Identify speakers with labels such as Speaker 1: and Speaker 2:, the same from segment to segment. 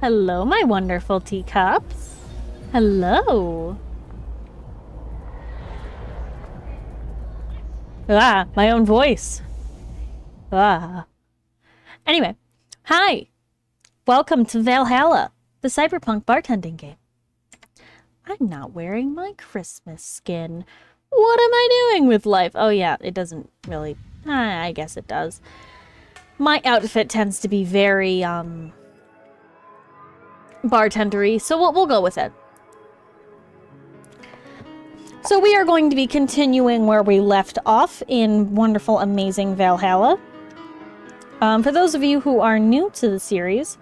Speaker 1: Hello, my wonderful teacups. Hello. Ah, my own voice. Ah. Anyway, hi. Welcome to Valhalla, the cyberpunk bartending game. I'm not wearing my Christmas skin. What am I doing with life? Oh yeah, it doesn't really... I guess it does. My outfit tends to be very, bartendery, so we'll go with it. So we are going to be continuing where we left off in wonderful, amazing Valhalla. For those of you who are new to the series,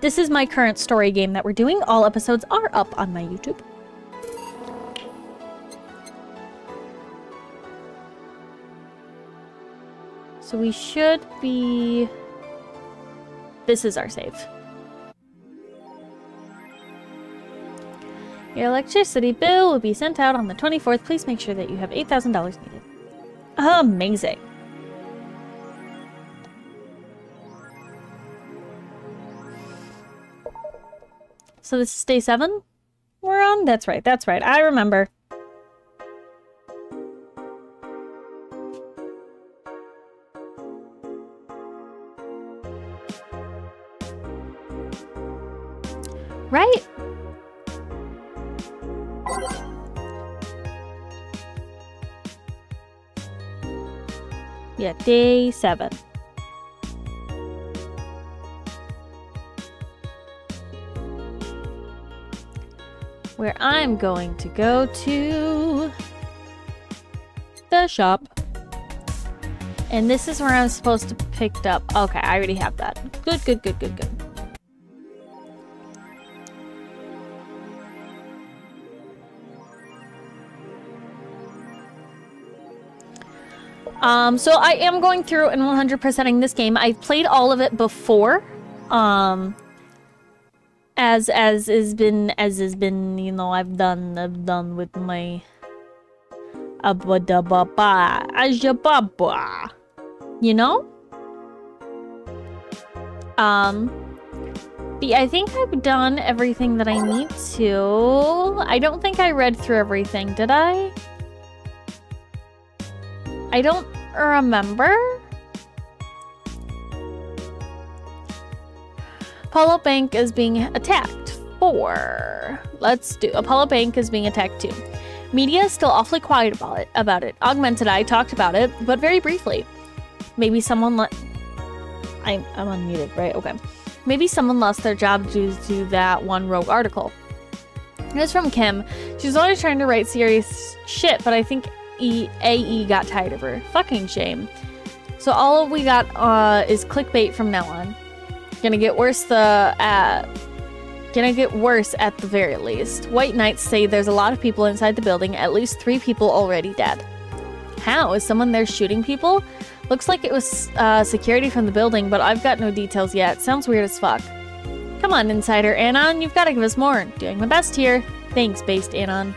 Speaker 1: this is my current story game that we're doing. All episodes are up on my YouTube. So we should be... This is our save. Your electricity bill will be sent out on the 24th. Please make sure that you have $8,000 needed. Amazing. So this is day 7 we're on? That's right, I remember. Right? Yeah, day 7. Where I'm going to go to the shop. And this is where I'm supposed to pick up. Okay, I already have that. Good. So I am going through and 100%ing this game. I've played all of it before. As has been, you know, I've done with my you know? I think I've done everything that I need to. I don't think I read through everything, did I? I don't remember. Apollo Bank is being attacked. 4. Let's do. Apollo Bank is being attacked too. Media is still awfully quiet about it. Augmented Eye talked about it, but very briefly. Maybe someone I'm unmuted, right? Okay. Maybe someone lost their job due to that one rogue article. It's from Kim. She's always trying to write serious shit, but I think AE got tired of her. Fucking shame. So all we got is clickbait from now on. Gonna get worse at the very least. White Knights say there's a lot of people inside the building, at least 3 people already dead. How? Is someone there shooting people? Looks like it was security from the building, but I've got no details yet. Sounds weird as fuck. Come on, Insider Anon, you've got to give us more. Doing my best here. Thanks, Based Anon.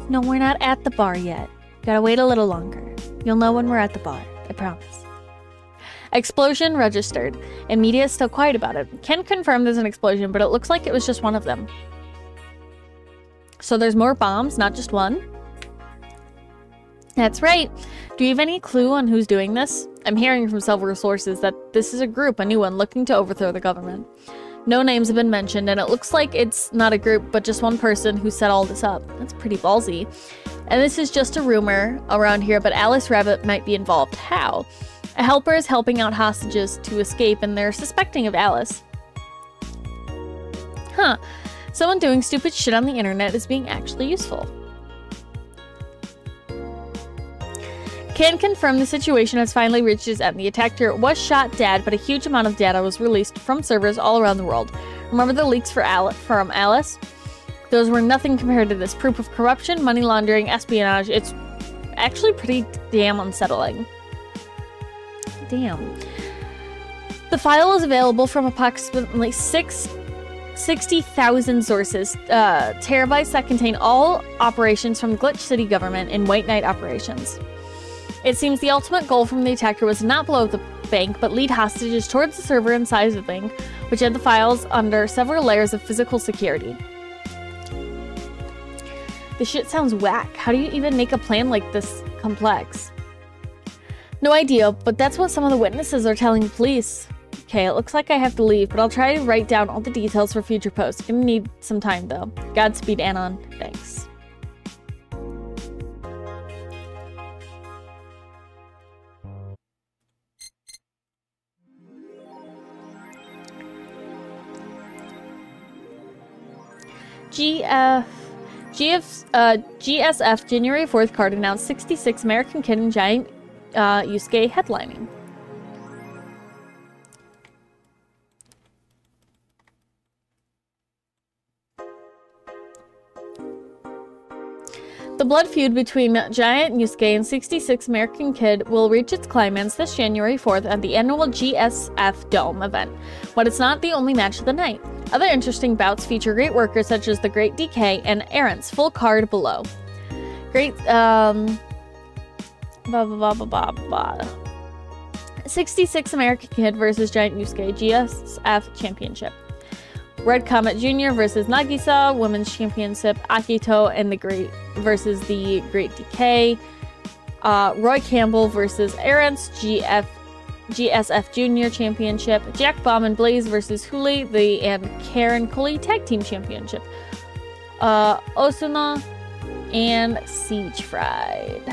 Speaker 1: No, we're not at the bar yet. Gotta wait a little longer. You'll know when we're at the bar. I promise. Explosion registered. And media is still quiet about it. Can't confirm there's an explosion, but it looks like it was just one of them. So there's more bombs, not just one. That's right. Do you have any clue on who's doing this? I'm hearing from several sources that this is a group, a new one, looking to overthrow the government. No names have been mentioned, and it looks like it's not a group, but just one person who set all this up. That's pretty ballsy. And this is just a rumor around here, but Alice Rabbit might be involved. How? A helper is helping out hostages to escape, and they're suspecting of Alice. Huh. Someone doing stupid shit on the internet is being actually useful. Can confirm the situation has finally reached its end. The attacker was shot dead, but a huge amount of data was released from servers all around the world. Remember the leaks from Alice? Those were nothing compared to this. Proof of corruption, money laundering, espionage. It's actually pretty damn unsettling. Damn. The file is available from approximately 6 60,000 sources, terabytes that contain all operations from Glitch City government in White Knight operations. It seems the ultimate goal from the attacker was to not blow up the bank, but lead hostages towards the server inside the bank, which had the files under several layers of physical security. This shit sounds whack. How do you even make a plan like this complex? No idea, but that's what some of the witnesses are telling the police. Okay, it looks like I have to leave, but I'll try to write down all the details for future posts. Gonna need some time though. Godspeed, Anon. Thanks. GSF January 4th card announced 66 American Kid and Giant Yusuke headlining. The blood feud between Giant Yusuke and 66 American Kid will reach its climax this January 4th at the annual GSF Dome event, but it's not the only match of the night. Other interesting bouts feature great workers such as the Great DK and Errands, full card below. Great, 66 American Kid versus Giant Yusuke GSF Championship. Red Comet Jr. versus Nagisa Women's Championship. Akito and the Great versus the Great DK. Roy Campbell versus Errands GSF Junior Championship. Jack Bomb and Blaze versus Huli and Karen Cully Tag Team Championship. Osuna and Siege Fried.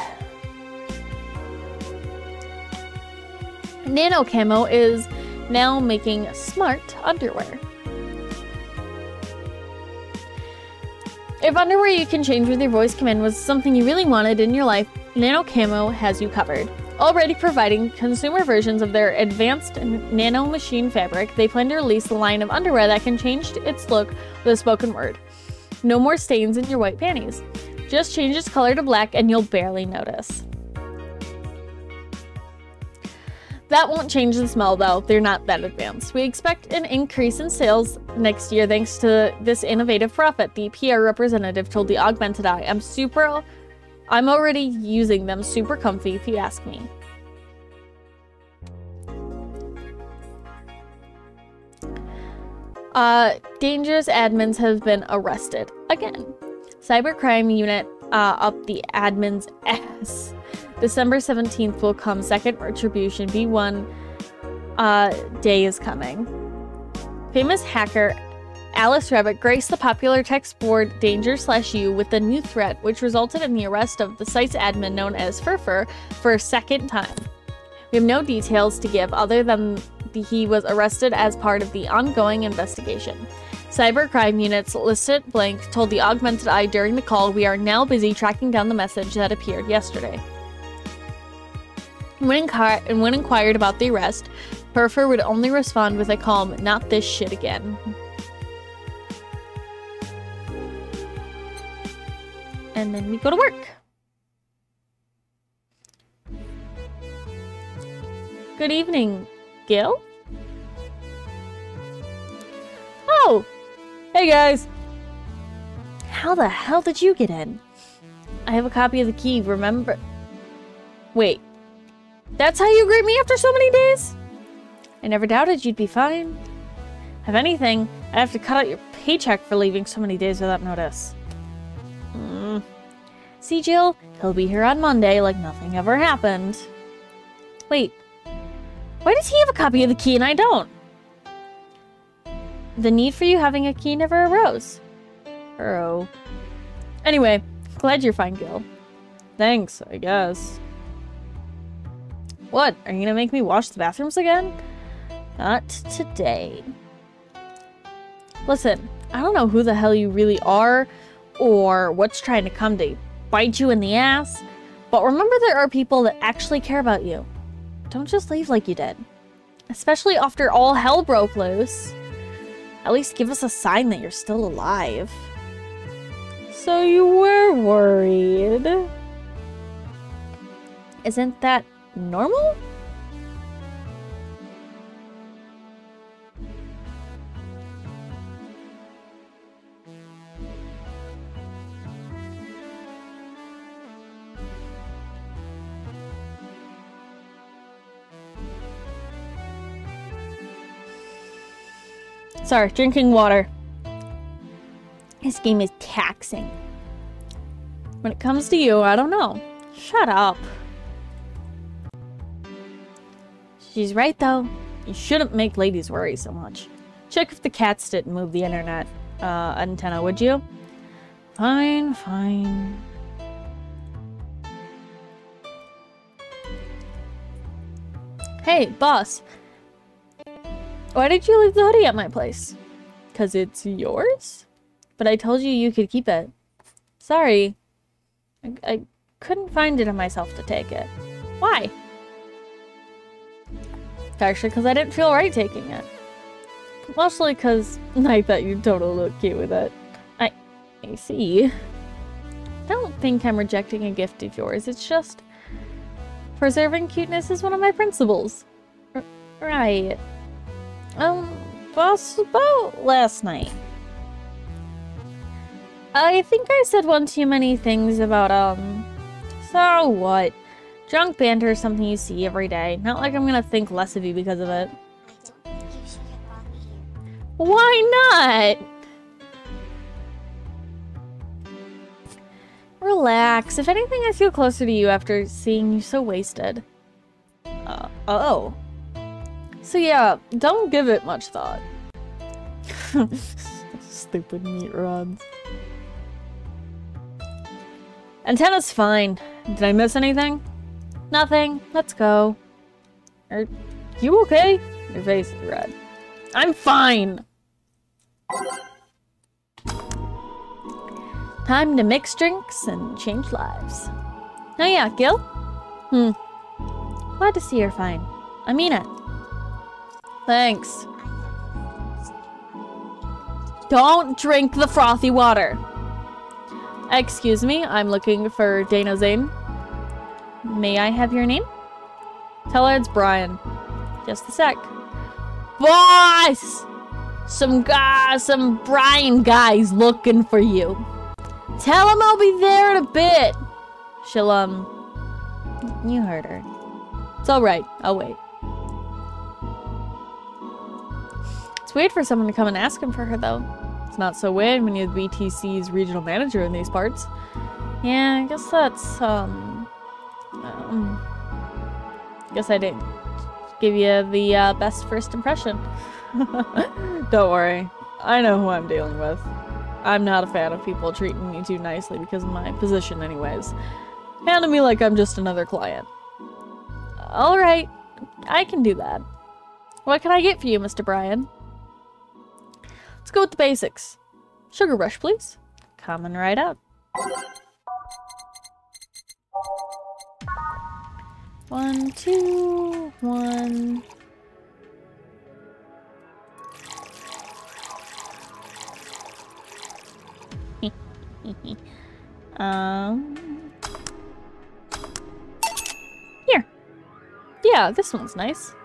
Speaker 1: Nano Camo is now making smart underwear. If underwear you can change with your voice command was something you really wanted in your life, Nano Camo has you covered. Already providing consumer versions of their advanced nano machine fabric, they plan to release a line of underwear that can change its look with a spoken word. No more stains in your white panties. Just change its color to black and you'll barely notice. That won't change the smell though, they're not that advanced. We expect an increase in sales next year thanks to this innovative profit, the PR representative told the Augmented Eye. I'm already using them, super comfy if you ask me. Dangerous admins have been arrested again. Cybercrime unit up the admin's ass. December 17th will come. Second retribution. B1 day is coming. Famous hacker Alice Rabbit graced the popular text board Danger/U with a new threat, which resulted in the arrest of the site's admin known as Furfur for a second time. We have no details to give other than he was arrested as part of the ongoing investigation. Cybercrime units listed blank told the Augmented Eye during the call, "We are now busy tracking down the message that appeared yesterday." When inquired about the arrest, Furfur would only respond with a calm, "Not this shit again." And then we go to work. Good evening, Gil? Oh! Hey guys! How the hell did you get in? I have a copy of the key, remember? Wait. That's how you greet me after so many days? I never doubted you'd be fine. If anything, I'd have to cut out your paycheck for leaving so many days without notice. See, Jill? He'll be here on Monday like nothing ever happened. Wait. Why does he have a copy of the key and I don't? The need for you having a key never arose. Oh. Anyway, glad you're fine, Gil. Thanks, I guess. What? Are you gonna make me wash the bathrooms again? Not today. Listen, I don't know who the hell you really are or what's trying to come to bite you in the ass, but remember there are people that actually care about you. Don't just leave like you did. Especially after all hell broke loose. At least give us a sign that you're still alive. So you were worried. Isn't that normal? Sorry, drinking water. This game is taxing. When it comes to you, I don't know. Shut up. She's right, though. You shouldn't make ladies worry so much. Check if the cats didn't move the internet antenna, would you? Fine, fine. Hey, boss. Why did you leave the hoodie at my place? 'Cause it's yours? But I told you you could keep it. Sorry. I couldn't find it in myself to take it. Why? Actually, because I didn't feel right taking it. Mostly because I thought you'd totally look cute with it. I see. Don't think I'm rejecting a gift of yours. It's just... preserving cuteness is one of my principles. Right. Boss, about last night. I think I said one too many things about, so what? Drunk banter is something you see every day. Not like I'm gonna think less of you because of it.
Speaker 2: I don't think you should have brought me here.
Speaker 1: Why not? Relax. If anything, I feel closer to you after seeing you so wasted. Oh. So yeah, don't give it much thought. Stupid meat rods. Antenna's fine. Did I miss anything? Nothing. Let's go. Are you okay? Your face is red. I'm fine! Time to mix drinks and change lives. Oh yeah, Gil? Glad to see you're fine. I mean it. Thanks. Don't drink the frothy water. Excuse me, I'm looking for Dana Zane. May I have your name? Tell her it's Brian. Just a sec. Boss! Some Brian guy's looking for you. Tell him I'll be there in a bit. She'll, you heard her. It's alright, I'll wait. It's weird for someone to come and ask him for her, though. It's not so weird when you're the BTC's regional manager in these parts. Yeah, I guess that's, guess I didn't give you the, best first impression. Don't worry. I know who I'm dealing with. I'm not a fan of people treating me too nicely because of my position anyways. Handle me like I'm just another client. Alright, I can do that. What can I get for you, Mr. Brian? Let's go with the basics. Sugar rush, please. Coming right up. 1, 2, 1. Here. Yeah, this one's nice.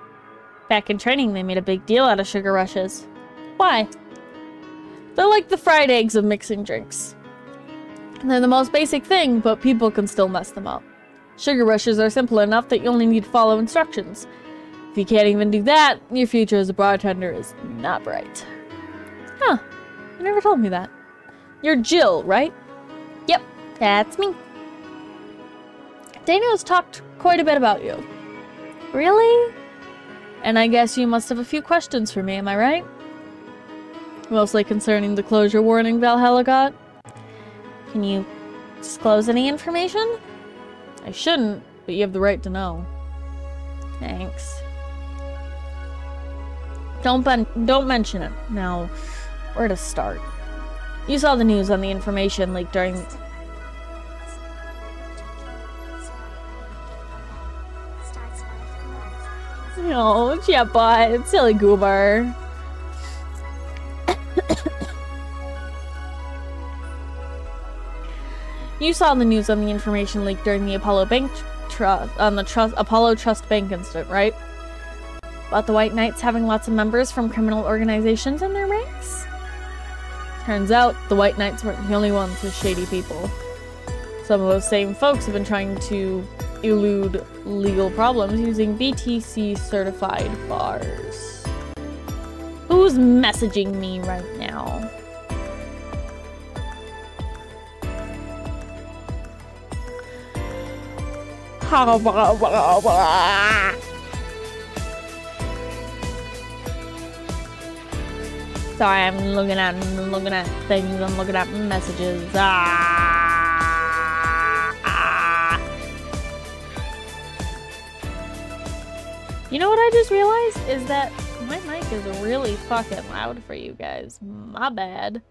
Speaker 1: Back in training, they made a big deal out of sugar rushes. Why? They're like the fried eggs of mixing drinks. They're the most basic thing, but people can still mess them up. Sugar rushes are simple enough that you only need to follow instructions. If you can't even do that, your future as a bartender is not bright. Huh. You never told me that. You're Jill, right? Yep, that's me. Dana's talked quite a bit about you. Really? And I guess you must have a few questions for me, am I right? Mostly concerning the closure warning Valhalla got. Can you disclose any information? I shouldn't, but you have the right to know. Thanks. Don't mention it. Now, where to start? You saw the news on the information leak during... Oh, yeah, but silly goober. You saw the news on the information leak during the Apollo Trust Bank incident, right? About the White Knights having lots of members from criminal organizations in their ranks? Turns out, the White Knights weren't the only ones with shady people. Some of those same folks have been trying to elude legal problems using BTC certified bars. Who's Who's messaging me right now? Sorry, I'm looking at things. I'm looking at messages. You know what I just realized is that my mic is really fucking loud for you guys. My bad.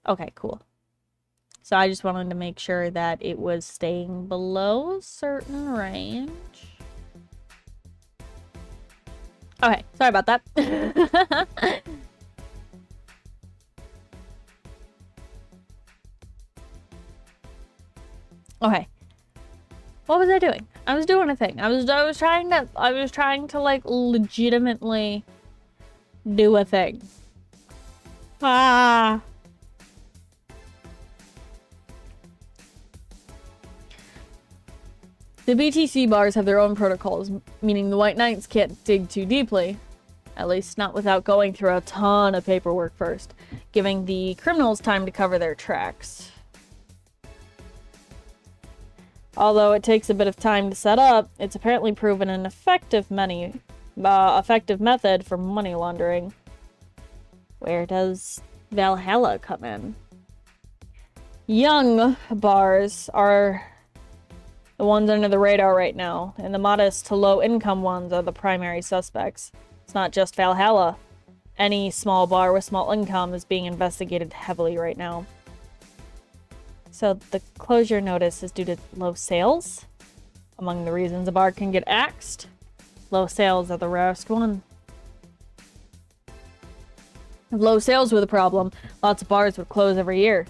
Speaker 1: Okay, cool. So I just wanted to make sure that it was staying below a certain range. Okay, sorry about that. Okay. What was I doing? I was doing a thing. I was trying to like legitimately do a thing. The BTC bars have their own protocols, meaning the White Knights can't dig too deeply. At least not without going through a ton of paperwork first, giving the criminals time to cover their tracks. Although it takes a bit of time to set up, it's apparently proven an effective method for money laundering. Where does Valhalla come in? Young bars are the ones under the radar right now, and the modest to low-income ones are the primary suspects. It's not just Valhalla. Any small bar with small income is being investigated heavily right now. So the closure notice is due to low sales. Among the reasons a bar can get axed, low sales are the rarest one. If low sales were the problem, lots of bars would close every year.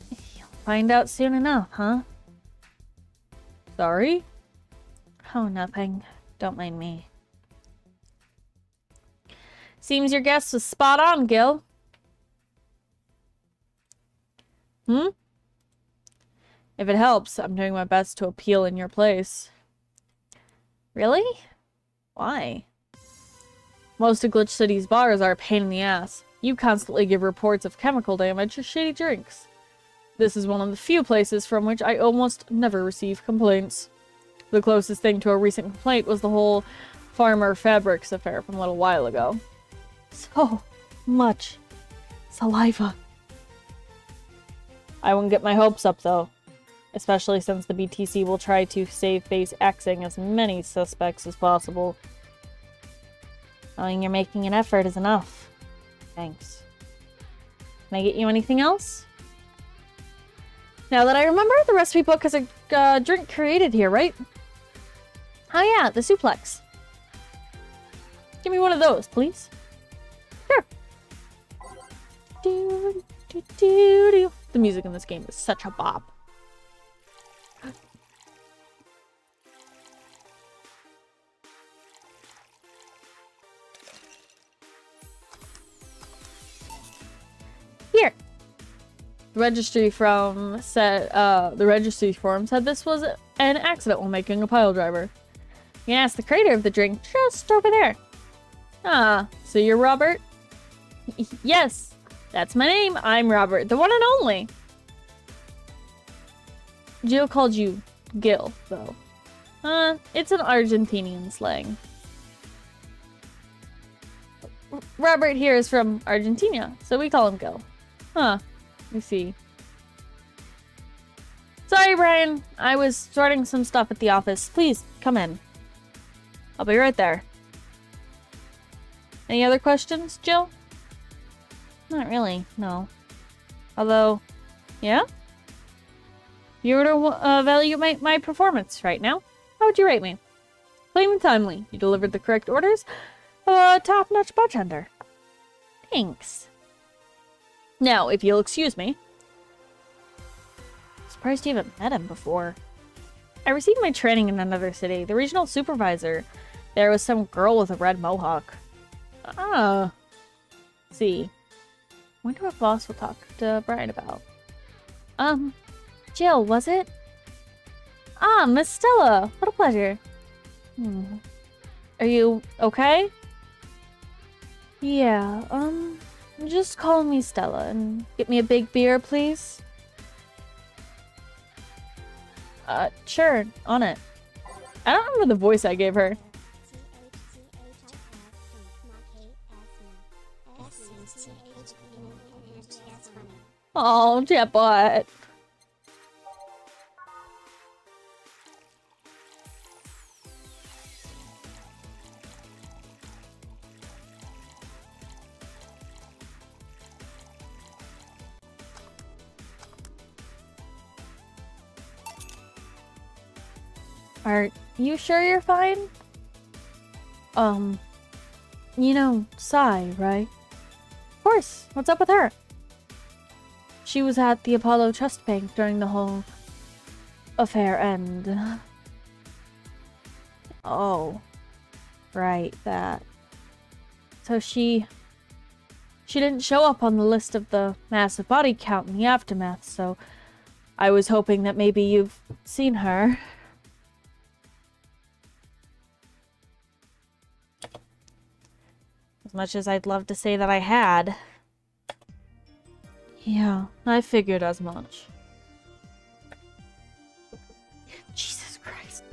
Speaker 1: You'll find out soon enough, huh? Sorry? Oh, nothing. Don't mind me. Seems your guess was spot on, Gil. If it helps, I'm doing my best to appeal in your place. Really? Why? Most of Glitch City's bars are a pain in the ass. You constantly give reports of chemical damage or shady drinks. This is one of the few places from which I almost never receive complaints. The closest thing to a recent complaint was the whole Farmer Fabrics affair from a little while ago. So much saliva. I wouldn't get my hopes up, though. Especially since the BTC will try to save face axing as many suspects as possible. Knowing you're making an effort is enough. Thanks. Can I get you anything else? Now that I remember, the recipe book has a drink created here, right? Oh yeah, the suplex. Give me one of those, please. Sure. The music in this game is such a bop. Here. The registry form said this was an accident while making a pile driver. You can ask the creator of the drink just over there. Ah, so you're Robert? Yes, that's my name. I'm Robert, the one and only. Jill called you Gil, though. It's an Argentinian slang. Robert here is from Argentina, so we call him Gil. Huh. I see. Sorry, Brian. I was sorting some stuff at the office. Please, come in. I'll be right there. Any other questions, Jill? Not really, no. Although, yeah? You were to evaluate my performance right now. How would you rate me? Plain and timely. You delivered the correct orders. Top-notch bartender. Thanks. Now, if you'll excuse me. Surprised you haven't met him before. I received my training in another city. The regional supervisor there was some girl with a red mohawk. Ah. See. Wonder what boss will talk to Brian about. Jill, was it? Ah, Miss Stella. What a pleasure. Are you okay? Yeah, just call me Stella and get me a big beer, please. Sure, on it. I don't remember the voice I gave her. Oh, chatbot. Are you sure you're fine? You know, Sai, right? Of course. What's up with her? She was at the Apollo Trust Bank during the whole affair and... Oh. Right, that. So she didn't show up on the list of the massive body count in the aftermath, so I was hoping that maybe you've seen her. As much as I'd love to say that I had. Yeah, I figured as much. Jesus Christ.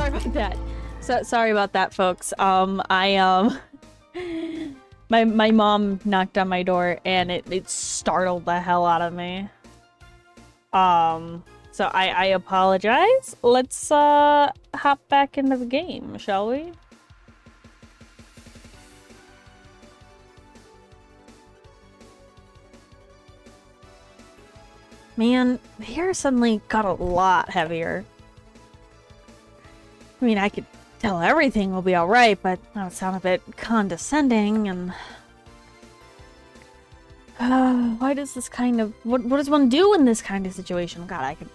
Speaker 1: sorry about that. Sorry about that, folks. My mom knocked on my door and it startled the hell out of me. So I apologize. Let's hop back into the game, shall we? Man, the hair suddenly got a lot heavier. I mean, I could tell everything will be alright, but that would sound a bit condescending and... why does this kind of... What does one do in this kind of situation? God, I could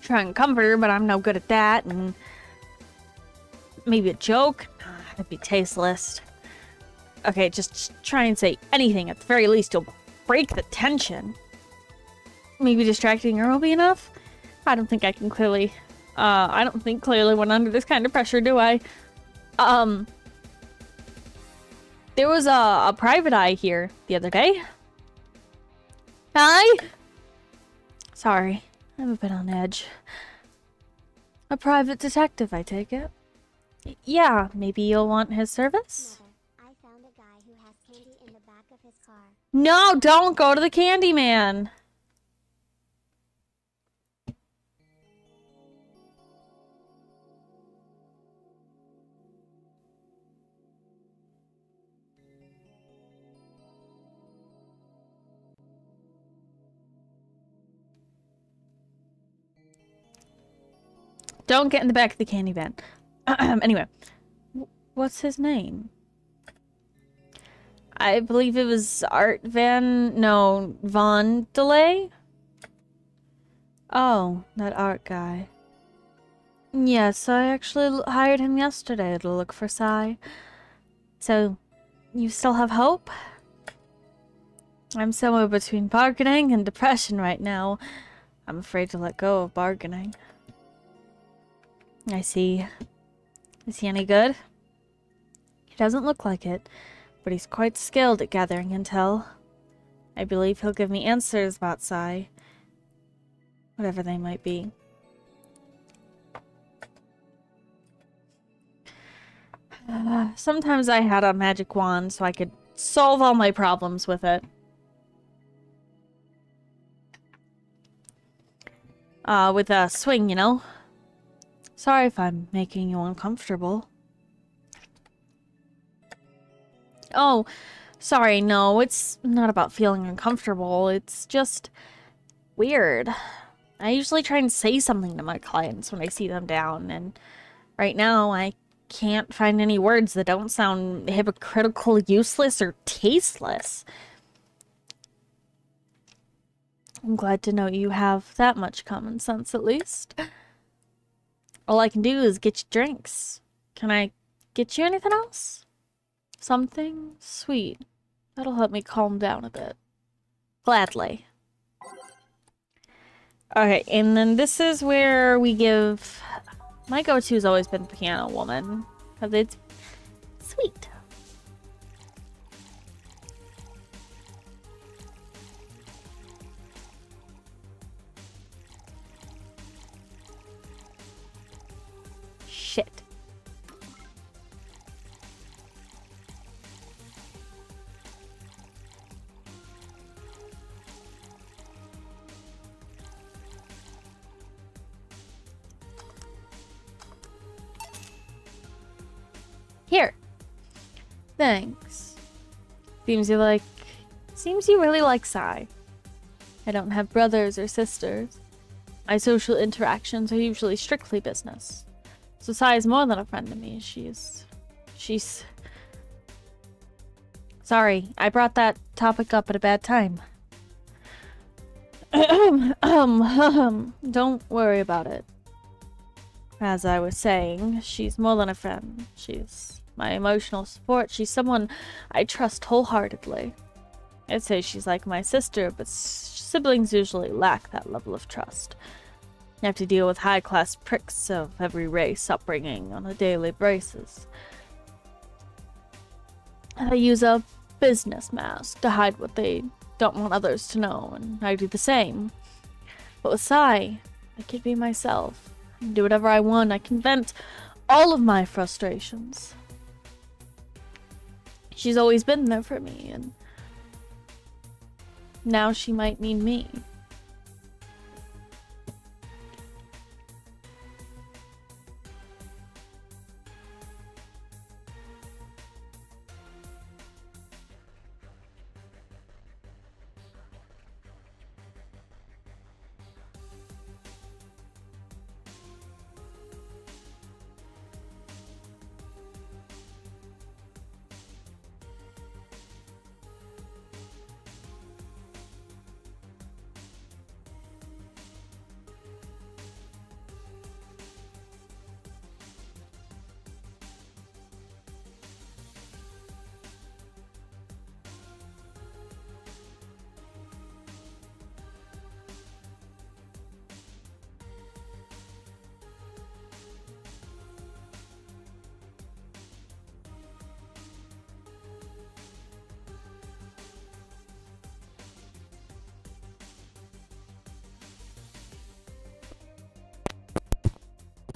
Speaker 1: try and comfort her, but I'm no good at that, and... Maybe a joke? That'd be tasteless. Okay, just try and say anything. At the very least, you'll break the tension. Maybe distracting her will be enough? I don't think I can clearly... I don't think clearly when under this kind of pressure, do I? There was a private eye here the other day. Hi? Sorry, I'm a bit on edge. A private detective, I take it? Yeah, maybe you'll want his service?
Speaker 2: Mother, I found a guy who has candy in the back of his car.
Speaker 1: No, don't go to the candy man! Don't get in the back of the candy van. Anyway, what's his name? I believe it was Von Delay? Oh, that art guy. Yes, I actually hired him yesterday to look for Sai. So, you still have hope? I'm somewhere between bargaining and depression right now. I'm afraid to let go of bargaining. I see. Is he any good? He doesn't look like it, but he's quite skilled at gathering intel. I believe he'll give me answers about Sai. Whatever they might be. Sometimes I had a magic wand so I could solve all my problems with it. With a swing, you know? Sorry if I'm making you uncomfortable. Oh, sorry, no, it's not about feeling uncomfortable. It's just weird. I usually try and say something to my clients when I see them down, and right now I can't find any words that don't sound hypocritical, useless, or tasteless. I'm glad to know you have that much common sense, at least. All I can do is get you drinks. Can I get you anything else? Something sweet. That'll help me calm down a bit. Gladly. Okay, and then this is where we give... My go-to has always been Piano Woman, because it's sweet. Shit. Here. Thanks. Seems you really like Sai. I don't have brothers or sisters. My social interactions are usually strictly business. So Sai is more than a friend to me. She's... Sorry, I brought that topic up at a bad time. Don't worry about it. As I was saying, she's more than a friend. She's my emotional support. She's someone I trust wholeheartedly. I'd say she's like my sister, but siblings usually lack that level of trust. You have to deal with high-class pricks of every race upbringing on a daily basis. They use a business mask to hide what they don't want others to know, and I do the same. But with Sai, I could be myself. I can do whatever I want. I can vent all of my frustrations. She's always been there for me, and now she might need me.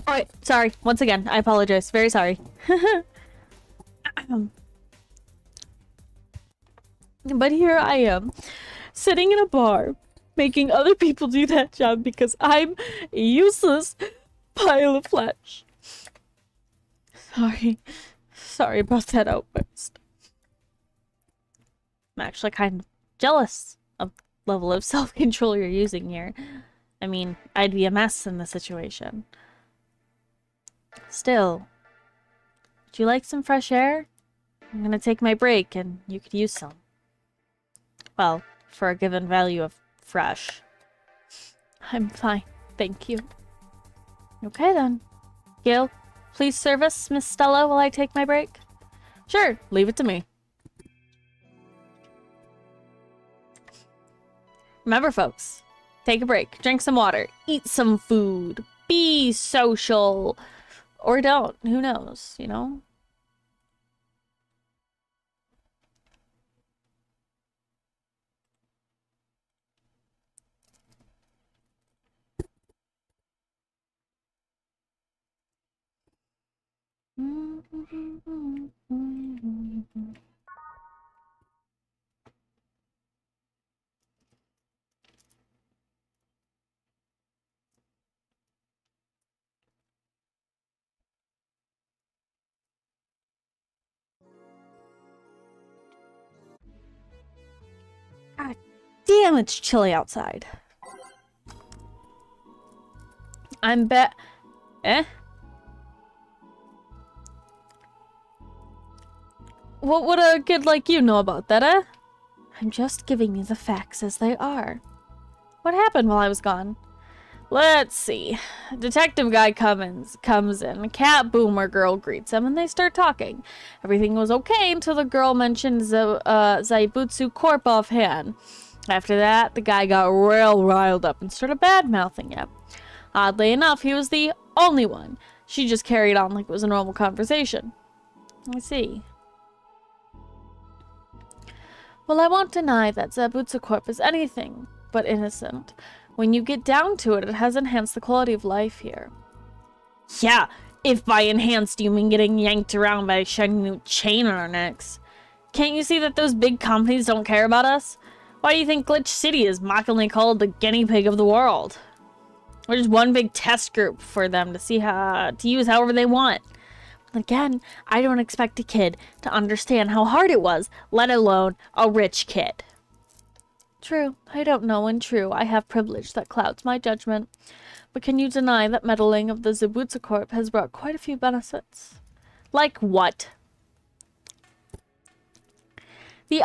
Speaker 1: Alright, sorry. Once again, I apologize. Very sorry. But here I am, sitting in a bar, making other people do that job because I'm a useless pile of flesh. Sorry. Sorry about that outburst. I'm actually kind of jealous of the level of self-control you're using here. I mean, I'd be a mess in this situation. Still, would you like some fresh air? I'm gonna take my break and you could use some. Well, for a given value of fresh. I'm fine, thank you. Okay then. Gil, please service Miss Stella while I take my break? Sure, leave it to me. Remember folks, take a break, drink some water, eat some food, be social. Or don't. Who knows, you know? God damn, it's chilly outside. I'm Eh? What would a kid like you know about that, eh? I'm just giving you the facts as they are. What happened while I was gone? Let's see. Detective guy comes in. Cat boomer girl greets him and they start talking. Everything was okay until the girl mentioned Zaibutsu Corp offhand. After that, the guy got real riled up and started bad-mouthing him. Oddly enough, he was the only one. She just carried on like it was a normal conversation. I see. Well, I won't deny that Zaibutsu Corp is anything but innocent. When you get down to it, it has enhanced the quality of life here. Yeah, if by enhanced you mean getting yanked around by a shiny new chain on our necks. Can't you see that those big companies don't care about us? Why do you think Glitch City is mockingly called the guinea pig of the world? We're just one big test group for them to see how to use however they want. Again, I don't expect a kid to understand how hard it was, let alone a rich kid. True, I don't know, and true, I have privilege that clouds my judgment. But can you deny that meddling of the Zaibutsu Corp has brought quite a few benefits? Like what? The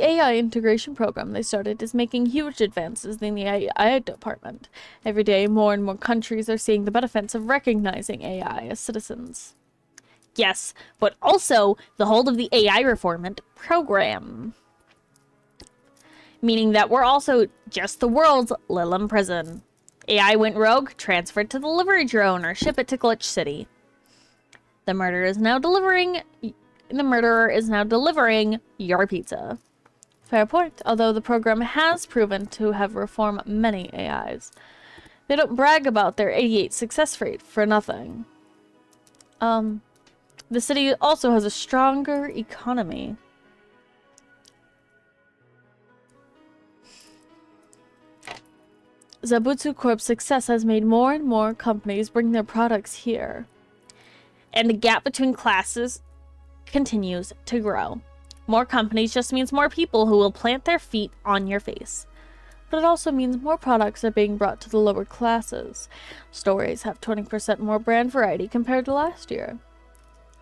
Speaker 1: AI integration program they started is making huge advances in the AI department. Every day, more and more countries are seeing the benefits of recognizing AI as citizens. Yes, but also the whole of the AI reformment program. Meaning that we're also just the world's Lilum prison. AI went rogue, transferred to the delivery drone, or ship it to Glitch City. The murderer is now delivering your pizza. Fair point, although the program has proven to have reformed many AIs. They don't brag about their 88 success rate for nothing. The city also has a stronger economy. Zabutsu Corp's success has made more and more companies bring their products here. And the gap between classes continues to grow. More companies just means more people who will plant their feet on your face. But it also means more products are being brought to the lower classes. Stores have 20% more brand variety compared to last year.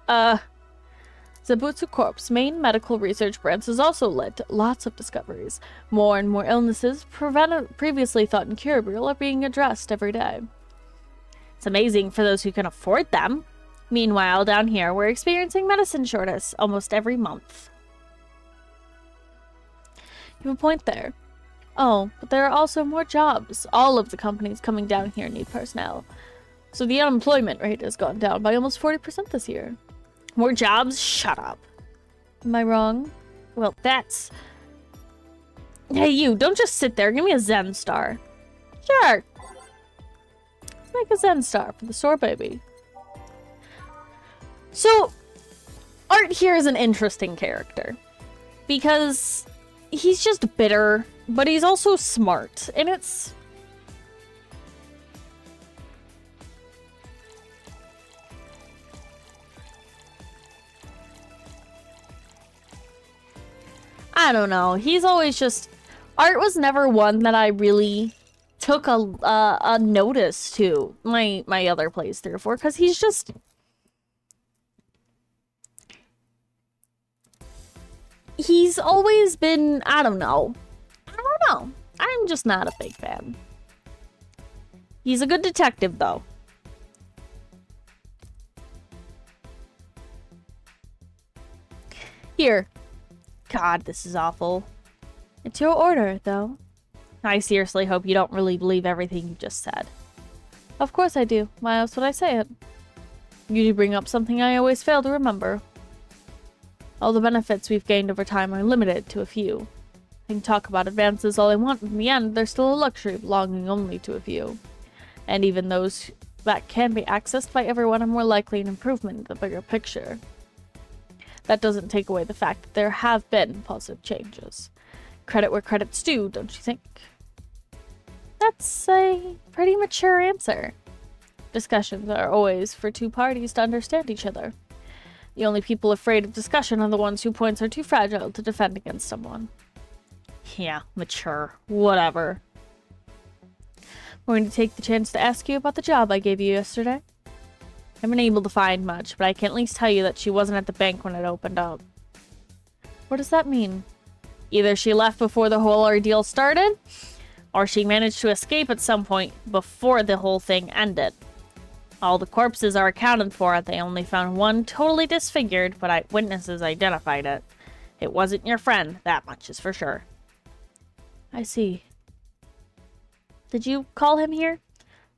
Speaker 1: Zabutsu Corp's main medical research branch has also led to lots of discoveries. More and more illnesses previously thought incurable are being addressed every day. It's amazing for those who can afford them. Meanwhile, down here, we're experiencing medicine shortage almost every month. You have a point there. Oh, but there are also more jobs. All of the companies coming down here need personnel. So the unemployment rate has gone down by almost 40% this year. More jobs? Shut up. Am I wrong? Well, that's... Hey, you, don't just sit there. Give me a Zen star. Sure. Let's make a Zen star for the store baby. So, Art here is an interesting character. Because he's just bitter, but he's also smart. And it's... I don't know. He's always just... Art was never one that I really took a notice to my other playthrough for, because he's just... He's always been... I don't know. I'm just not a big fan. He's a good detective, though. Here. God, this is awful. It's your order, though. I seriously hope you don't really believe everything you just said. Of course I do. Why else would I say it? You do bring up something I always fail to remember. All the benefits we've gained over time are limited to a few. I can talk about advances all I want, but in the end, they're still a luxury belonging only to a few. And even those that can be accessed by everyone are more likely an improvement in the bigger picture. That doesn't take away the fact that there have been positive changes. Credit where credit's due, don't you think? That's a pretty mature answer. Discussions are always for two parties to understand each other. The only people afraid of discussion are the ones whose points are too fragile to defend against someone. Yeah, mature. Whatever. I'm going to take the chance to ask you about the job I gave you yesterday. I haven't been able to find much, but I can at least tell you that she wasn't at the bank when it opened up. What does that mean? Either she left before the whole ordeal started, or she managed to escape at some point before the whole thing ended. All the corpses are accounted for. They only found one totally disfigured, but eyewitnesses identified it. It wasn't your friend, that much is for sure. I see. Did you call him here?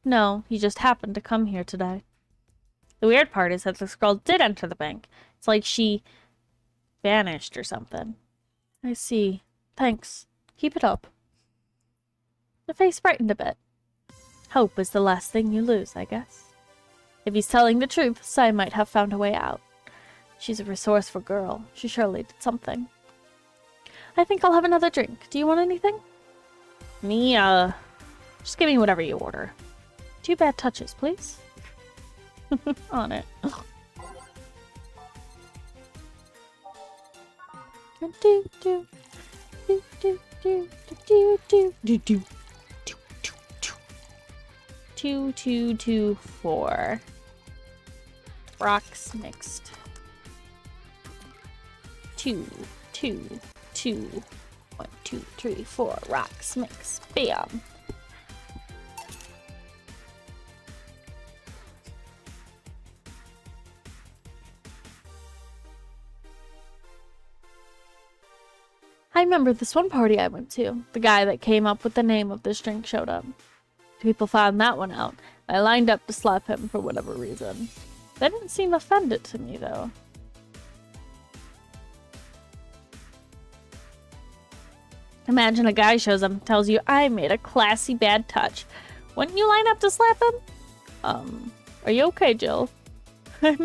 Speaker 1: No, he just happened to come here today. The weird part is that this girl did enter the bank. It's like she vanished or something. I see. Thanks. Keep it up. The face brightened a bit. Hope is the last thing you lose, I guess. If he's telling the truth, Sai might have found a way out. She's a resourceful girl. She surely did something. I think I'll have another drink. Do you want anything? Me, just give me whatever you order. 2 bad touches, please. On it. Do do do do do do do do do 2224 rocks mixed. 2 2 2 1 2 3 4 rocks mixed. Bam. I remember this one party I went to. The guy that came up with the name of this drink showed up. People found that one out. I lined up to slap him for whatever reason. They didn't seem offended to me, though. Imagine a guy shows up and tells you, I made a classy bad touch. Wouldn't you line up to slap him? Are you okay, Jill? Now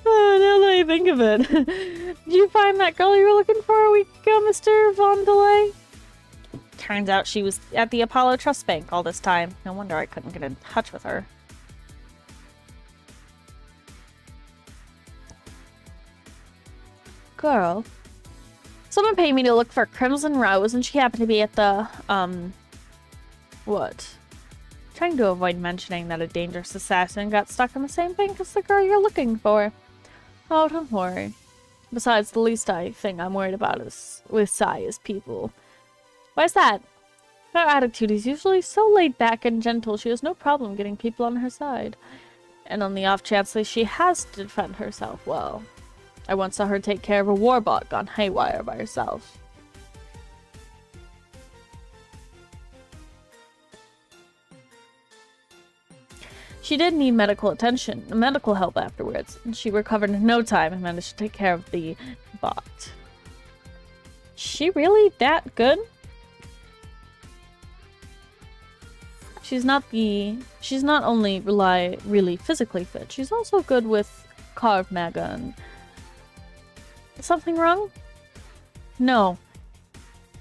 Speaker 1: that I think of it. Did you find that girl you were looking for a week ago, Mr. Von Delay? Turns out she was at the Apollo Trust Bank all this time. No wonder I couldn't get in touch with her. Girl. Someone paid me to look for Crimson Rose, and she happened to be at the, what? Trying to avoid mentioning that a dangerous assassin got stuck in the same bank as the girl you're looking for. Oh, don't worry. Besides, the least thing I'm worried about is with Sai is people. Why's that? Her attitude is usually so laid back and gentle, she has no problem getting people on her side. And on the off chance that she has to defend herself, well, I once saw her take care of a warbot gone haywire by herself. She did need medical help afterwards, and she recovered in no time and managed to take care of the bot. Is she really that good? She's not only really physically fit, she's also good with Carve Maga and... Something wrong? No.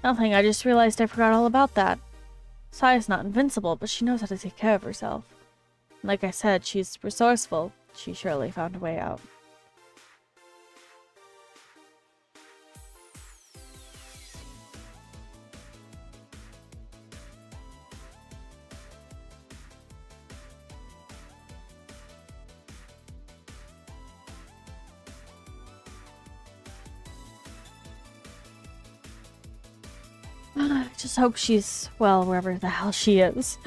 Speaker 1: Nothing, I just realized I forgot all about that. Sai's not invincible, but she knows how to take care of herself. Like I said, she's resourceful. She surely found a way out. I just hope she's, well, wherever the hell she is.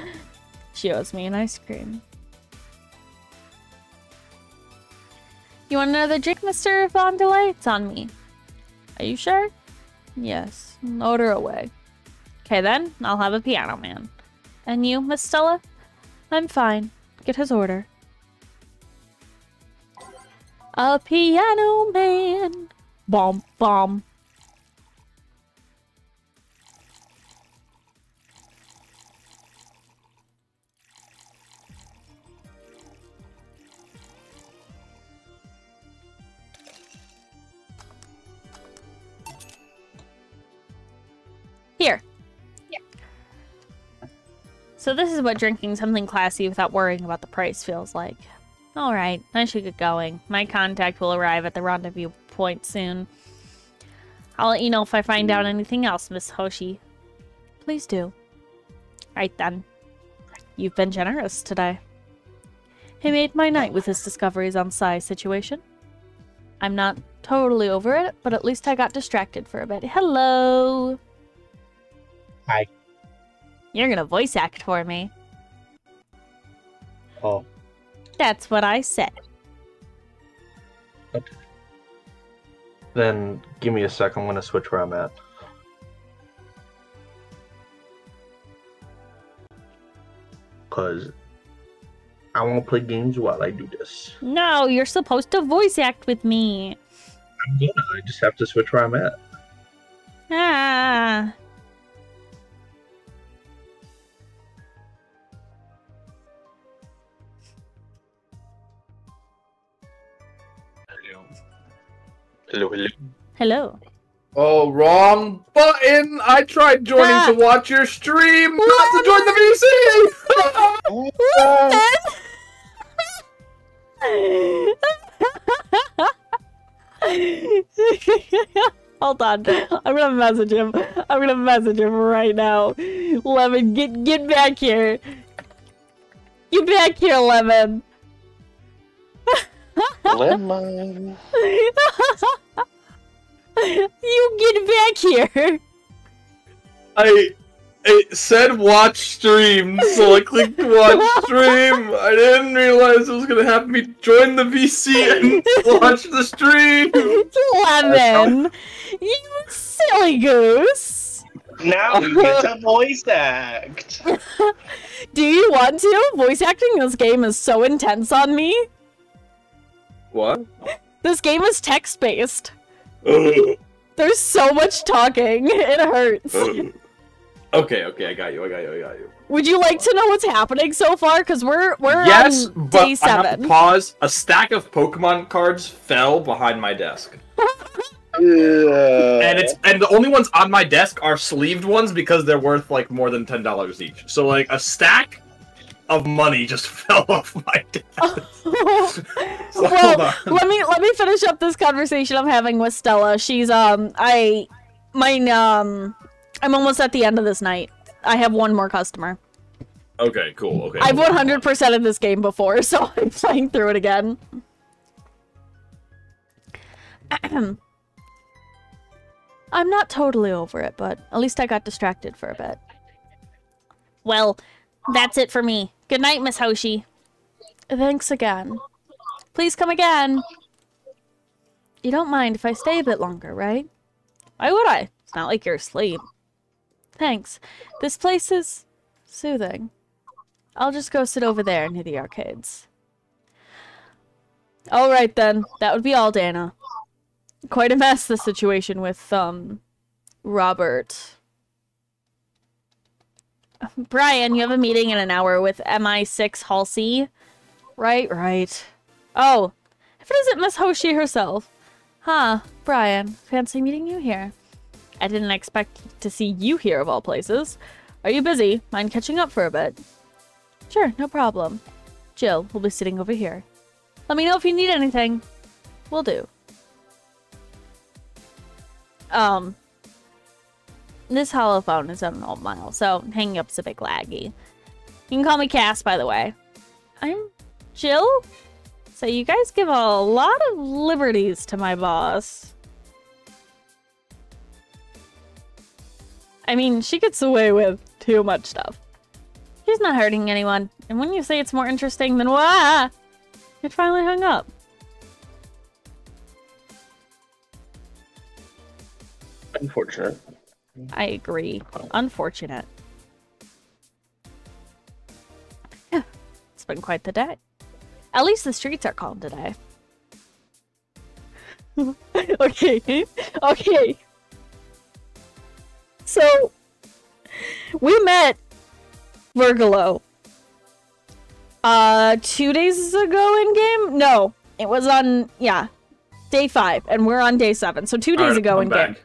Speaker 1: She owes me an ice cream. You want another drink, Mr. Von Delay? It's on me. Are you sure? Yes. Order away. Okay then, I'll have a piano man. And you, Miss Stella? I'm fine. Get his order. A piano man. Bomb, bomb. Here. Yeah. So this is what drinking something classy without worrying about the price feels like. Alright, I should get going. My contact will arrive at the rendezvous point soon. I'll let you know if I find out anything else, Miss Hoshi. Please do. Right then. You've been generous today. He made my night with his discoveries on Sai's situation. I'm not totally over it, but at least I got distracted for a bit. Hello!
Speaker 3: Hi.
Speaker 1: You're gonna voice act for me.
Speaker 3: Oh.
Speaker 1: That's what I said.
Speaker 3: Okay. Then give me a sec. I'm gonna switch where I'm at. Cause I won't play games while I do this.
Speaker 1: No, you're supposed to voice act with me.
Speaker 3: I'm gonna. I just have to switch where I'm at.
Speaker 1: Ah.
Speaker 3: Hello, hello.
Speaker 1: Hello.
Speaker 4: Oh, wrong button! I tried joining to watch your stream, not to join the
Speaker 1: VC! Hold on. I'm gonna message him. I'm gonna message him right now. Lemon, get back here. Get back here, Lemon.
Speaker 3: Lemon.
Speaker 1: You get back here.
Speaker 4: It said watch stream, so I clicked watch stream. I didn't realize it was gonna have me join the VC and watch the stream.
Speaker 1: Lemon, you silly goose.
Speaker 5: Now you get to voice act.
Speaker 1: Do you want to? Voice acting in this game is so intense on me.
Speaker 4: What?
Speaker 1: This game is text-based. There's so much talking. It hurts.
Speaker 4: Okay, I got you.
Speaker 1: Would you like to know what's happening so far? Because we're
Speaker 4: Yes,
Speaker 1: on
Speaker 4: but
Speaker 1: day
Speaker 4: I have
Speaker 1: 7.
Speaker 4: to pause. A stack of Pokemon cards fell behind my desk. And the only ones on my desk are sleeved ones because they're worth like more than $10 each. So like a stack of money just fell off my desk. So,
Speaker 1: Well, let me finish up this conversation I'm having with Stella. She's I'm almost at the end of this night. I have one more customer.
Speaker 4: Okay, cool. Okay.
Speaker 1: I've 100% of this game before, so I'm playing through it again. I'm not totally over it, but at least I got distracted for a bit. Well, that's it for me. Good night, Miss Hoshi. Thanks again. Please come again. You don't mind if I stay a bit longer, right? Why would I? It's not like you're asleep. Thanks. This place is soothing. I'll just go sit over there near the arcades. Alright then. That would be all, Dana. Quite a mess, the situation with, Robert. Brian, you have a meeting in an hour with MI6 Halsey? Right. Oh, if it isn't Miss Hoshi herself. Huh, Brian, fancy meeting you here. I didn't expect to see you here of all places. Are you busy? Mind catching up for a bit? Sure, no problem. Jill will be sitting over here. Let me know if you need anything. Will do. This holophone is at an old mile, so hanging up's a bit laggy. You can call me Cass, by the way. I'm Jill? So you guys give a lot of liberties to my boss. I mean, she gets away with too much stuff. She's not hurting anyone. And when you say it's more interesting than what? It finally hung up.
Speaker 3: Unfortunate.
Speaker 1: I agree. Unfortunate. Yeah, it's been quite the day. At least the streets are calm today. Okay. So, we met Virgilo 2 days ago in game? No, it was on, day 5, and we're on day 7. So 2 days ago in game.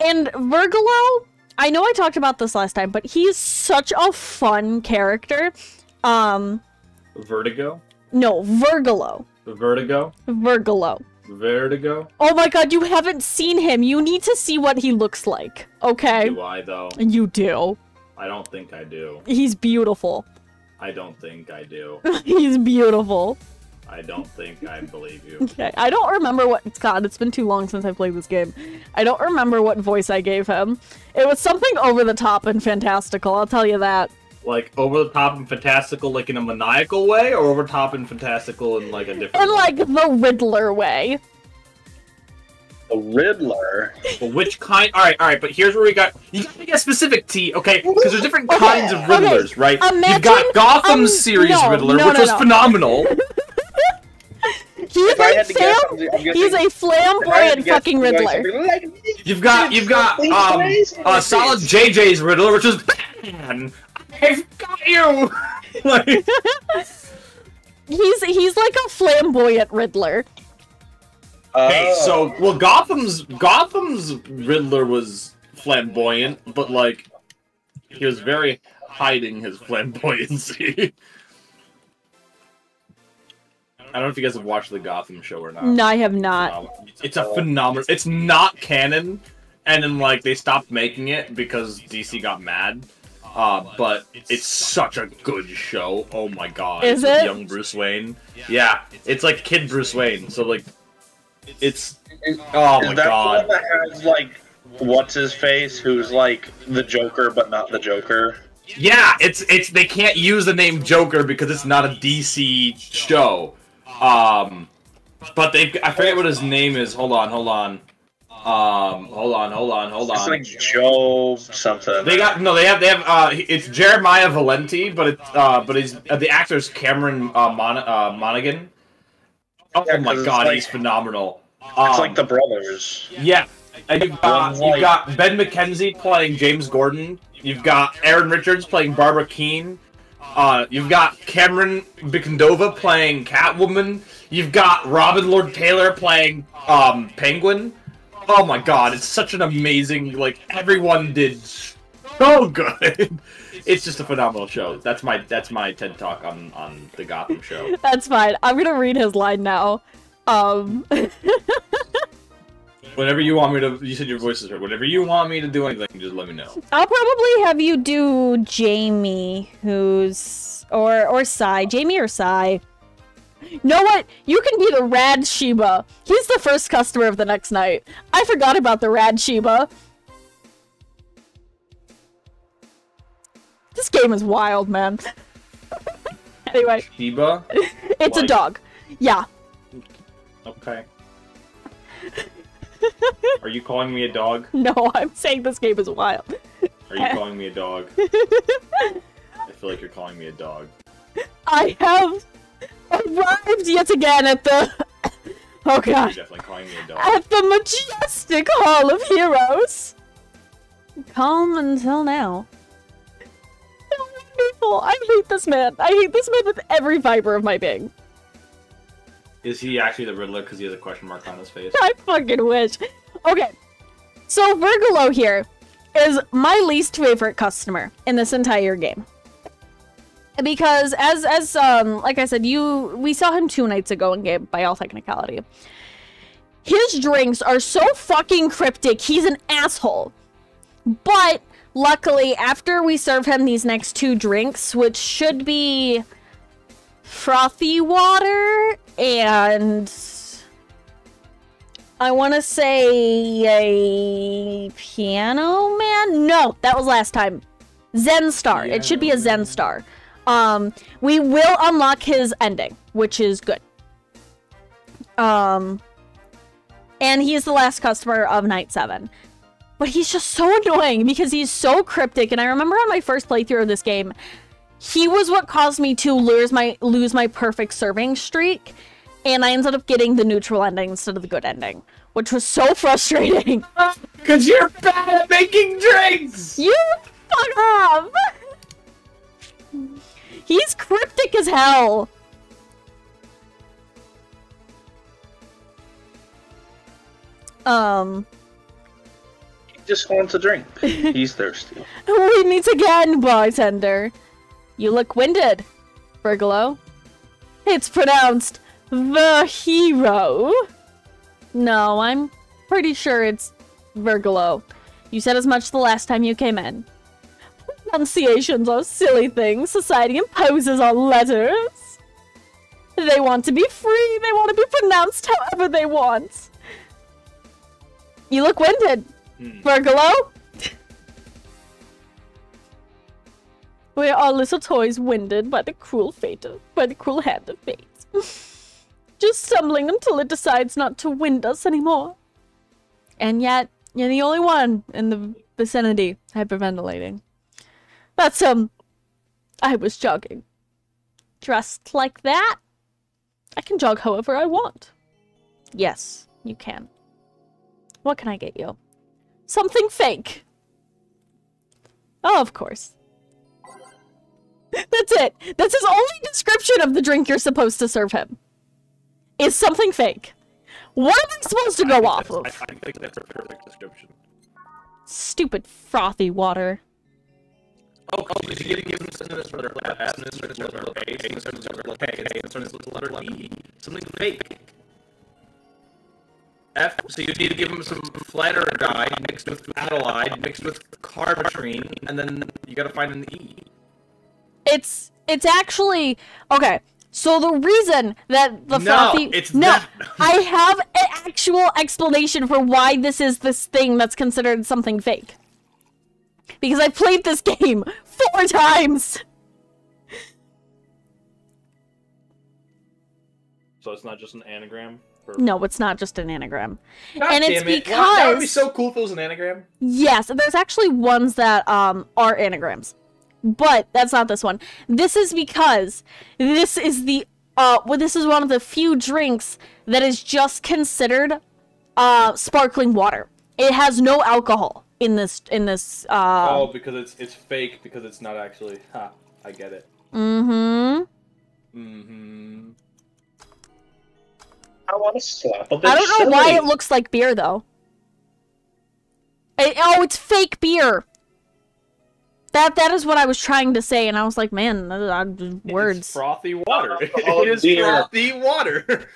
Speaker 1: And Virgilo, I know I talked about this last time, but he's such a fun character.
Speaker 4: Vertigo?
Speaker 1: No, Virgilo.
Speaker 4: Vertigo?
Speaker 1: Virgilo. Oh my god, you haven't seen him. You need to see what he looks like. Okay?
Speaker 4: Do I, though?
Speaker 1: You do.
Speaker 4: I don't think I do.
Speaker 1: He's beautiful.
Speaker 4: I don't think I do.
Speaker 1: He's beautiful.
Speaker 4: I don't think I believe you.
Speaker 1: Okay, I don't remember what... God, it's been too long since I played this game. I don't remember what voice I gave him. It was something over the top and fantastical, I'll tell you that.
Speaker 4: Like, over the top and fantastical, like in a maniacal way, or over top and fantastical in like a different
Speaker 1: In like the Riddler way.
Speaker 5: The Riddler?
Speaker 4: But which kind? Alright, but here's where we got... You gotta get specific, T, okay? Because there's different kinds of Riddlers, right?
Speaker 1: Imagine,
Speaker 4: You've got Gotham's series Riddler, which was phenomenal.
Speaker 1: He's a flamboyant fucking Riddler.
Speaker 4: You've got solid JJ's Riddler, which is Batman. I've got you. Like,
Speaker 1: he's like a flamboyant Riddler.
Speaker 4: Okay, so well, Gotham's Riddler was flamboyant, but like he was very hiding his flamboyancy. I don't know if you guys have watched the Gotham show or not.
Speaker 1: No, I have not.
Speaker 4: It's a phenomenal. It's not canon, and then like they stopped making it because DC got mad. But it's such a good show. Oh my god!
Speaker 1: Is it?
Speaker 4: Young Bruce Wayne. Yeah, it's like kid Bruce Wayne. So like, it's oh my god.
Speaker 5: Is that the one that has like what's his face, who's like the Joker but not the Joker?
Speaker 4: Yeah, it's they can't use the name Joker because it's not a DC show. But I forget what his name is. Hold on.
Speaker 5: It's like Joe something.
Speaker 4: They have it's Jeremiah Valenti, but he's the actor's Cameron Monaghan. Oh
Speaker 5: Yeah,
Speaker 4: my god,
Speaker 5: like,
Speaker 4: he's phenomenal.
Speaker 5: It's like the brothers.
Speaker 4: Yeah, and you've got Ben McKenzie playing James Gordon. You've got Aaron Richards playing Barbara Keene. You've got Cameron Bikendova playing Catwoman. You've got Robin Lord Taylor playing Penguin. Oh my god, it's such an amazing, like, everyone did so good. It's just a phenomenal show. That's my TED Talk on the Gotham show.
Speaker 1: That's fine. I'm gonna read his line now.
Speaker 4: Whenever you want me to, you said your voice is heard. Whenever you want me to do anything, just let me know.
Speaker 1: I'll probably have you do Jamie, who's or Sai. Jamie or Sai. You know what? You can be the Rad Sheba. He's the first customer of the next night. I forgot about the Rad Sheba. This game is wild, man. Anyway.
Speaker 4: Sheba?
Speaker 1: It's a dog. Yeah.
Speaker 4: Okay. Are you calling me a dog?
Speaker 1: No, I'm saying this game is wild.
Speaker 4: Are you calling me a dog? I feel like you're calling me a dog.
Speaker 1: I have arrived yet again at the... Oh god.
Speaker 4: You're definitely calling me a dog.
Speaker 1: At the majestic Hall of Heroes. Calm until now. So wonderful. I hate this man. I hate this man with every fiber of my being.
Speaker 4: Is he actually the Riddler because he has a question mark on his face?
Speaker 1: I fucking wish. Okay. So Virgilo here is my least favorite customer in this entire game. Because as like I said, we saw him 2 nights ago in game by all technicality. His drinks are so fucking cryptic. He's an asshole. But luckily, after we serve him these next 2 drinks, which should be frothy water and I want to say a piano man? No, that was last time. Zen Star. It should be a Zen Star. We will unlock his ending, which is good. And he is the last customer of night 7. But he's just so annoying because he's so cryptic. And I remember on my first playthrough of this game, he was what caused me to lose my perfect serving streak. And I ended up getting the neutral ending instead of the good ending, which was so frustrating.
Speaker 4: Because you're bad at making drinks!
Speaker 1: You fuck off! He's cryptic as hell.
Speaker 5: He just wants a drink. He's thirsty.
Speaker 1: We meet again, bartender. You look winded, Virgilo. It's pronounced the hero. No, I'm pretty sure it's Virgilo. You said as much the last time you came in. Pronunciations are silly things society imposes on letters. They want to be free. They want to be pronounced however they want. You look winded, Virgilo. We are all little toys winded by the cruel hand of fate. Just stumbling until it decides not to wind us anymore. And yet, you're the only one in the vicinity hyperventilating. That's, I was jogging. Dressed like that? I can jog however I want. Yes, you can. What can I get you? Something fake. Oh, of course. That's it. That's his only description of the drink you're supposed to serve him. Is something fake. What am I supposed to go off of?
Speaker 4: I think that's a perfect description.
Speaker 1: Stupid frothy water.
Speaker 4: Oh, you get to give him something that's letter F, and this is letter A, and this is letter K, and this is letter E. Something fake. F, so you need to give him some flatter dye mixed with Adelaide, mixed with carbotrine, and then you gotta find an E.
Speaker 1: It's actually okay. So the reason that the frothy I have an actual explanation for why this is this thing that's considered something fake. Because I played this game 4 times.
Speaker 4: So it's not just an anagram?
Speaker 1: No, it's not just an anagram.
Speaker 4: God
Speaker 1: and
Speaker 4: damn
Speaker 1: it's
Speaker 4: it.
Speaker 1: because
Speaker 4: Wow, that would be so cool if it was an anagram.
Speaker 1: Yes, there's actually ones that are anagrams. But that's not this one. This is because this is the this is one of the few drinks that is just considered sparkling water. It has no alcohol in this
Speaker 4: Oh, because it's fake because it's not actually. Ha, I get it.
Speaker 1: Mm-hmm.
Speaker 4: Mm-hmm.
Speaker 5: I want to slap a bitch.
Speaker 1: I don't know why it looks like beer though. Oh, it's fake beer. That is what I was trying to say, and I was like, man, words.
Speaker 4: It's frothy water.
Speaker 5: Oh,
Speaker 4: It is
Speaker 5: dear.
Speaker 4: frothy water.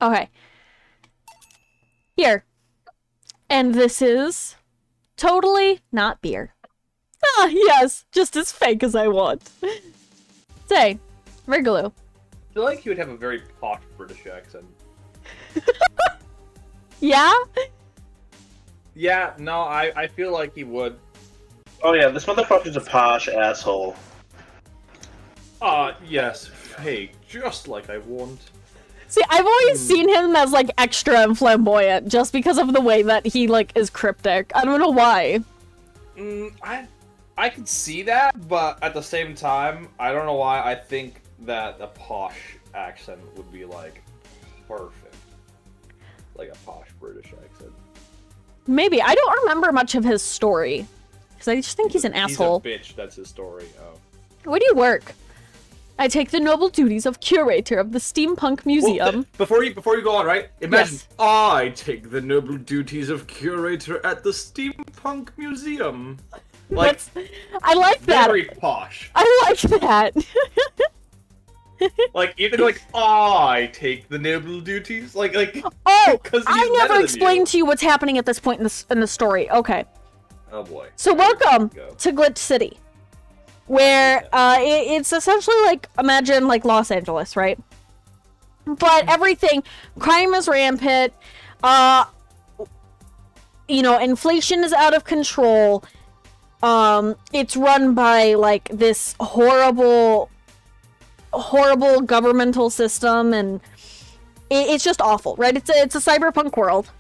Speaker 1: Okay. Here. And this is totally not beer. Ah, yes, just as fake as I want. Say, Rigaloo.
Speaker 4: I feel like he would have a very posh British accent.
Speaker 1: Yeah?
Speaker 4: Yeah, no, I feel like he would.
Speaker 5: Oh yeah, this motherfucker's a posh asshole.
Speaker 4: Yes, fake, just like I want.
Speaker 1: See, I've always seen him as, like, extra and flamboyant, just because of the way that he, like, is cryptic. I don't know why.
Speaker 4: I can see that, but at the same time, I don't know why I think that a posh accent would be, like, perfect. Like a posh British accent.
Speaker 1: Maybe. I don't remember much of his story. Because I just think he's an asshole.
Speaker 4: He's a bitch, that's his story. Oh.
Speaker 1: Where do you work? I take the noble duties of curator of the Steampunk Museum.
Speaker 4: Well, before you go on, right? Imagine
Speaker 1: Yes.
Speaker 4: I take the noble duties of curator at the Steampunk Museum. Like,
Speaker 1: I like that.
Speaker 4: very posh.
Speaker 1: I like that.
Speaker 4: Like, even like, I take the noble duties. Like,
Speaker 1: Oh,
Speaker 4: 'cause he's
Speaker 1: I
Speaker 4: better
Speaker 1: never
Speaker 4: than
Speaker 1: explained
Speaker 4: you.
Speaker 1: to you what's happening at this point in the story. Okay.
Speaker 4: Oh boy.
Speaker 1: So welcome to Glitch City, where it's essentially like, imagine like Los Angeles, right? But everything, crime is rampant. You know, inflation is out of control. It's run by like this horrible governmental system, and it's just awful, right? It's a cyberpunk world.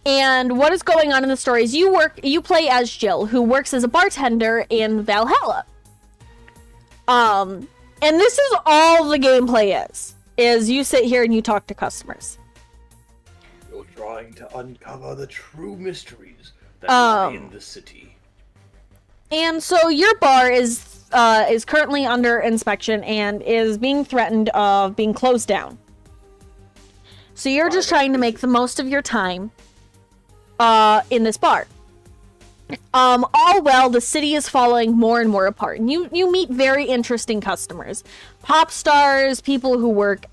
Speaker 1: And what is going on in the story is you play as Jill, who works as a bartender in Valhalla. And this is all the gameplay is you sit here and you talk to customers.
Speaker 4: You're trying to uncover the true mysteries that lie in the city.
Speaker 1: And so your bar is currently under inspection and is being threatened of being closed down. So you're just trying to make the most of your time in this bar. All well, the city is falling more and more apart, and you meet very interesting customers, pop stars, people who work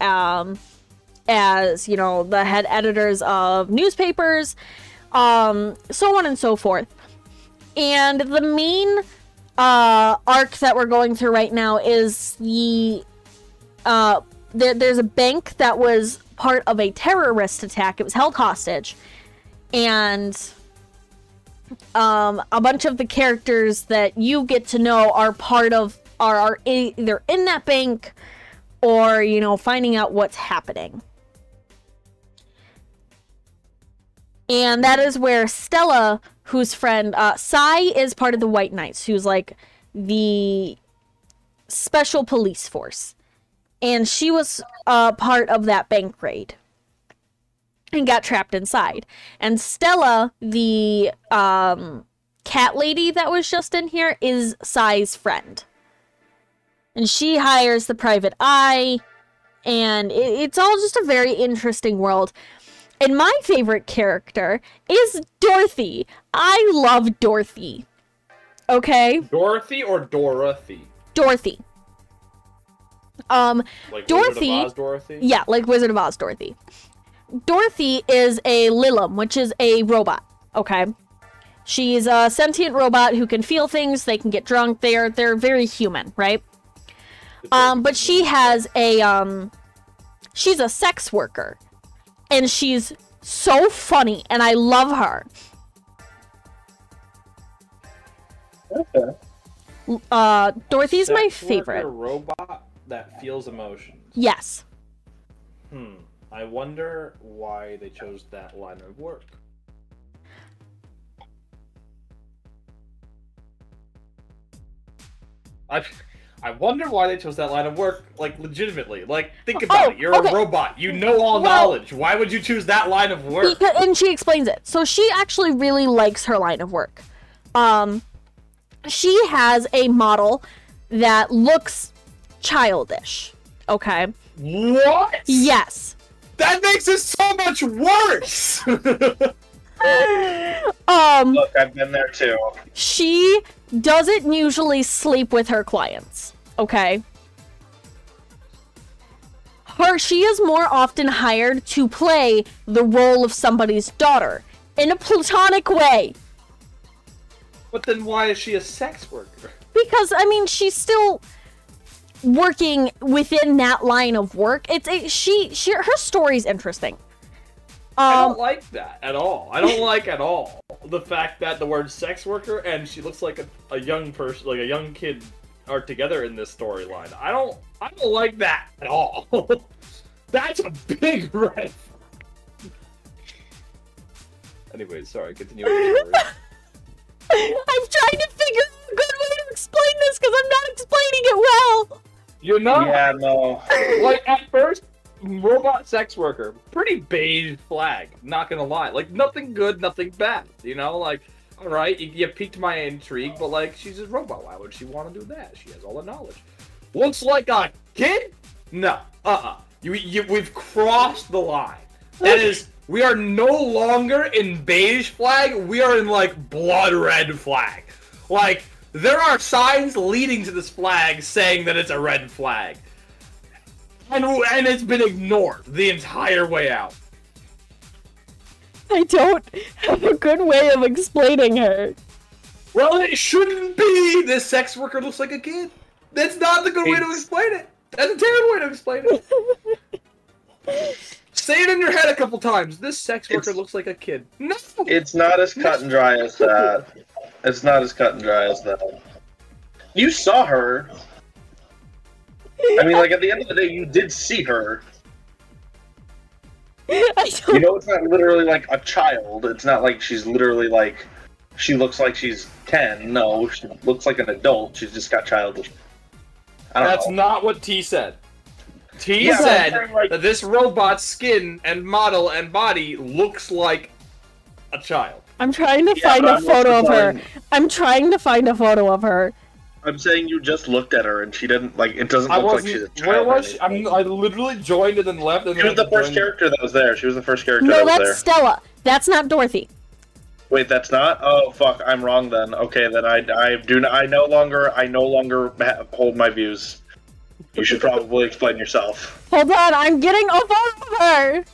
Speaker 1: as, you know, the head editors of newspapers, so on and so forth. And the main arc that we're going through right now is there's a bank that was part of a terrorist attack. It was held hostage, and a bunch of the characters that you get to know are either in that bank or, you know, finding out what's happening. And that is where Stella, whose friend Sai, is part of the White Knights, who's like the special police force, and she was part of that bank raid and got trapped inside. And Stella, the cat lady that was just in here, is Sai's friend. And she hires the private eye, and it's all just a very interesting world. And my favorite character is Dorothy. I love Dorothy. Okay?
Speaker 4: Dorothy or Dorothy?
Speaker 1: Dorothy.
Speaker 4: Like
Speaker 1: Dorothy.
Speaker 4: Wizard of Oz Dorothy?
Speaker 1: Yeah, like Wizard of Oz Dorothy. Dorothy is a Lilum, which is a robot, okay? She's a sentient robot who can feel things, they can get drunk, they're very human, right? But she has she's a sex worker. And she's so funny, and I love her.
Speaker 5: Okay.
Speaker 1: Dorothy's my
Speaker 4: Sex worker
Speaker 1: favorite.
Speaker 4: robot that feels emotions.
Speaker 1: Yes.
Speaker 4: I wonder why they chose that line of work. I wonder why they chose that line of work, like, legitimately. Like, think about it. You're
Speaker 1: okay.
Speaker 4: a robot. You know all knowledge. Why would you choose that line of work?
Speaker 1: And she explains it. So she actually really likes her line of work. She has a model that looks childish. Okay?
Speaker 4: What?
Speaker 1: Yes.
Speaker 4: That makes it so much worse!
Speaker 5: Look, I've been there too.
Speaker 1: She doesn't usually sleep with her clients, okay? She is more often hired to play the role of somebody's daughter in a platonic way.
Speaker 4: But then why is she a sex worker?
Speaker 1: Because, I mean, she's still working within that line of work. Her story's interesting.
Speaker 4: I don't like that at all. I don't like at all the fact that the word sex worker and she looks like a young person, like a young kid, are together in this storyline. I don't like that at all. That's a big red. Anyways, sorry. Continue with the story.
Speaker 1: I'm trying to figure out a good way to explain this because I'm not explaining it well.
Speaker 4: You're not.
Speaker 5: Yeah, no.
Speaker 4: Like at first, robot sex worker, pretty beige flag. Not gonna lie, like nothing good, nothing bad. You know, like all right, you piqued my intrigue, but like she's a robot. Why would she want to do that? She has all the knowledge. Looks like a kid? No. We've crossed the line. That is, we are no longer in beige flag. We are in like blood red flag. Like there are signs leading to this flag saying that it's a red flag. And it's been ignored the entire way out.
Speaker 1: I don't have a good way of explaining her.
Speaker 4: Well, it shouldn't be! This sex worker looks like a kid. That's not the good way to explain it. That's a terrible way to explain it. Say it in your head a couple times. This sex worker looks like a kid. No!
Speaker 5: It's not as cut and dry as that. It's not as cut and dry as that. You saw her. I mean, like, at the end of the day, you did see her. You know, it's not literally like a child. It's not like she's literally like, she looks like she's 10. No, she looks like an adult. She's just got childish.
Speaker 4: That's not what T said. T said that this robot's skin and model and body looks like a child.
Speaker 1: I'm trying to find a photo of her. I'm trying to find a photo of her.
Speaker 5: I'm saying you just looked at her and she didn't, like, it doesn't look like she's a child.
Speaker 4: Where was she? I literally joined and then left. And
Speaker 5: she was the first character that was there. She was the first character
Speaker 1: that
Speaker 5: was there.
Speaker 1: No, that's Stella. That's not Dorothy.
Speaker 5: Wait, that's not? Oh, fuck, I'm wrong then. Okay, then I no longer hold my views. You should probably explain yourself.
Speaker 1: Hold on, I'm getting a photo of her.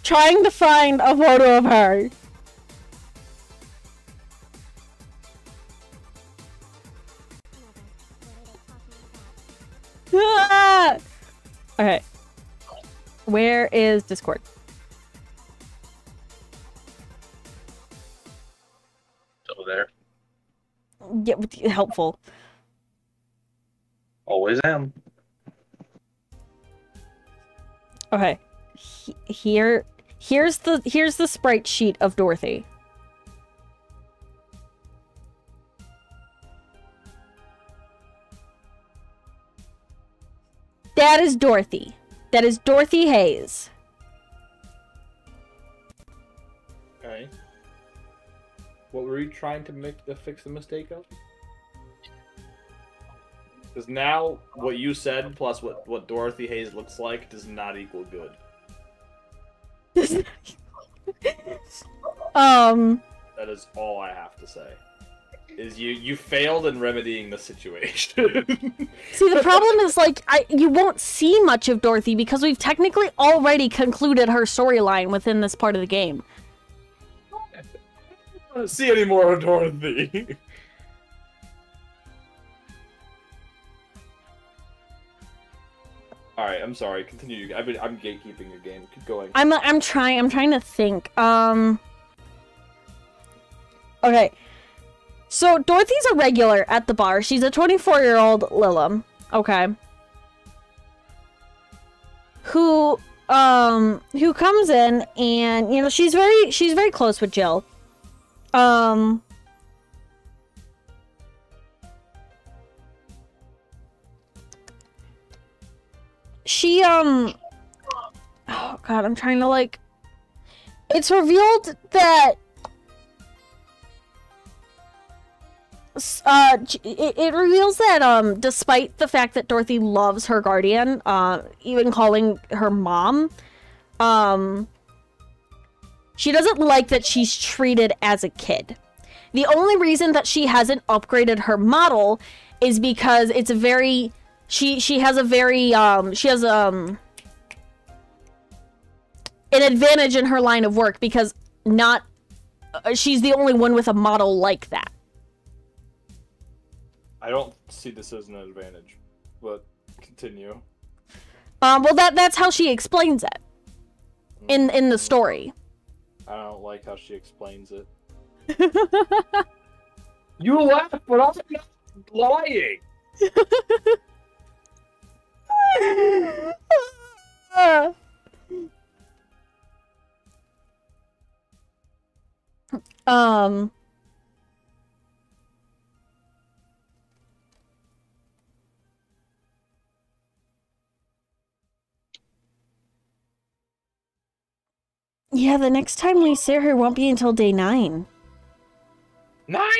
Speaker 1: Trying to find a photo of her. Okay. Where is Discord?
Speaker 5: Over there.
Speaker 1: Yeah, helpful.
Speaker 5: Always am.
Speaker 1: Okay. Here's the sprite sheet of Dorothy. That is Dorothy. That is Dorothy Hayes.
Speaker 4: Okay. What were you trying to fix the mistake of? Because now what you said plus what Dorothy Hayes looks like does not equal good. That is all I have to say. Is you failed in remedying the situation.
Speaker 1: See, the problem is, like, you won't see much of Dorothy because we've technically already concluded her storyline within this part of the game.
Speaker 4: I don't want to see any more of Dorothy. All right, I'm sorry. Continue. I'm gatekeeping your game. Keep going.
Speaker 1: I'm trying to think. Okay. So Dorothy's a regular at the bar. She's a 24-year-old Lilum. Okay. Who who comes in and, you know, she's very close with Jill. She, oh god, I'm trying to, like... It's revealed that... it reveals that, despite the fact that Dorothy loves her guardian, even calling her mom, she doesn't like that she's treated as a kid. The only reason that she hasn't upgraded her model is because it's a very... She has a very, she has, an advantage in her line of work because she's the only one with a model like that.
Speaker 4: I don't see this as an advantage, but continue.
Speaker 1: Well, that's how she explains it in the story.
Speaker 4: I don't like how she explains it. You laugh, but I'm not lying.
Speaker 1: Yeah, the next time we see her won't be until day 9.
Speaker 4: 9?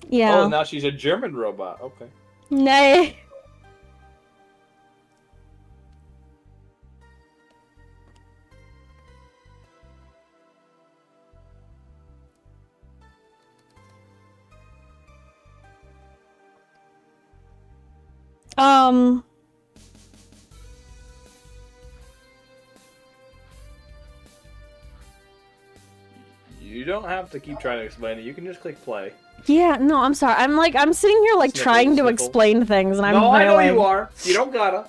Speaker 1: Yeah.
Speaker 4: Oh, now she's a German robot. Okay.
Speaker 1: Nay.
Speaker 4: You don't have to keep trying to explain it. You can just click play.
Speaker 1: Yeah, no, I'm sorry. I'm sitting here like
Speaker 4: Sniffle,
Speaker 1: trying to
Speaker 4: sniffle.
Speaker 1: explain things and I'm
Speaker 4: No, I know
Speaker 1: failing.
Speaker 4: you are. You don't gotta.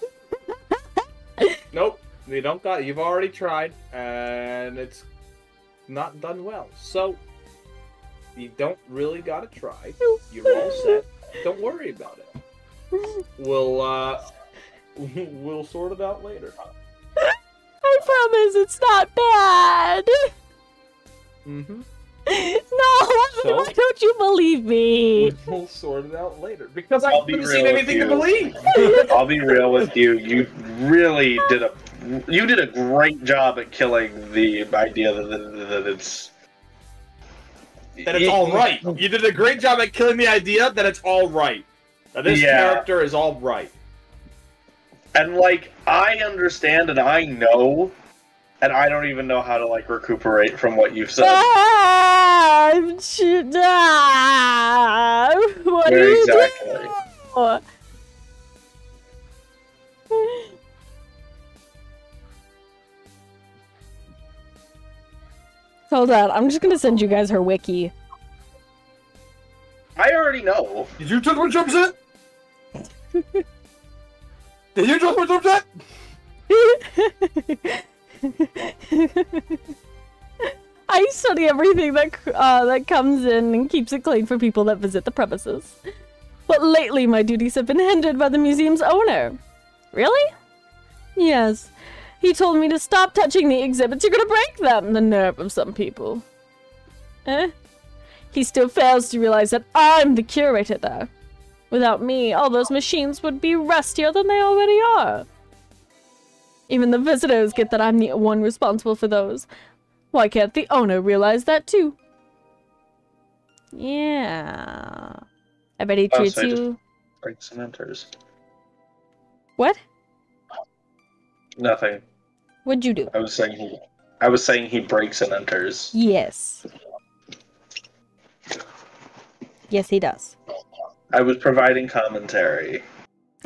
Speaker 4: Nope. You don't got. You've already tried, and it's not done well. So you don't really gotta try. You're all set. Don't worry about it. We'll sort it out later.
Speaker 1: I promise it's not bad.
Speaker 4: Mm-hmm.
Speaker 1: No,
Speaker 4: So?
Speaker 1: why don't you believe me?
Speaker 4: We'll sort it out later because I
Speaker 5: I'll be
Speaker 4: haven't
Speaker 5: real
Speaker 4: seen
Speaker 5: with
Speaker 4: anything to
Speaker 5: you.
Speaker 4: believe.
Speaker 5: I'll be real with you. You really did a great job at killing the idea that it's
Speaker 4: That it's all right. You did a great job at killing the idea that it's all right. That this character is all right.
Speaker 5: And like I understand and I know, and I don't even know how to like recuperate from what you've said.
Speaker 1: What do you
Speaker 5: Exactly.
Speaker 1: do? Hold on, I'm just gonna send you guys her wiki.
Speaker 5: I already know.
Speaker 4: Did you just what jump set? Did you just what jump set?
Speaker 1: I study everything that comes in and keeps it clean for people that visit the premises. But lately my duties have been hindered by the museum's owner. Really? Yes. He told me to stop touching the exhibits, you're gonna break them! The nerve of some people. Eh? He still fails to realize that I'm the curator there. Without me, all those machines would be rustier than they already are. Even the visitors get that I'm the one responsible for those. Why can't the owner realize that too? Yeah. I bet he treats
Speaker 5: so he just
Speaker 1: you...
Speaker 5: breaks and enters.
Speaker 1: What?
Speaker 5: Nothing.
Speaker 1: What'd you do?
Speaker 5: I was saying he breaks and enters.
Speaker 1: Yes. Yes, he does.
Speaker 5: I was providing commentary.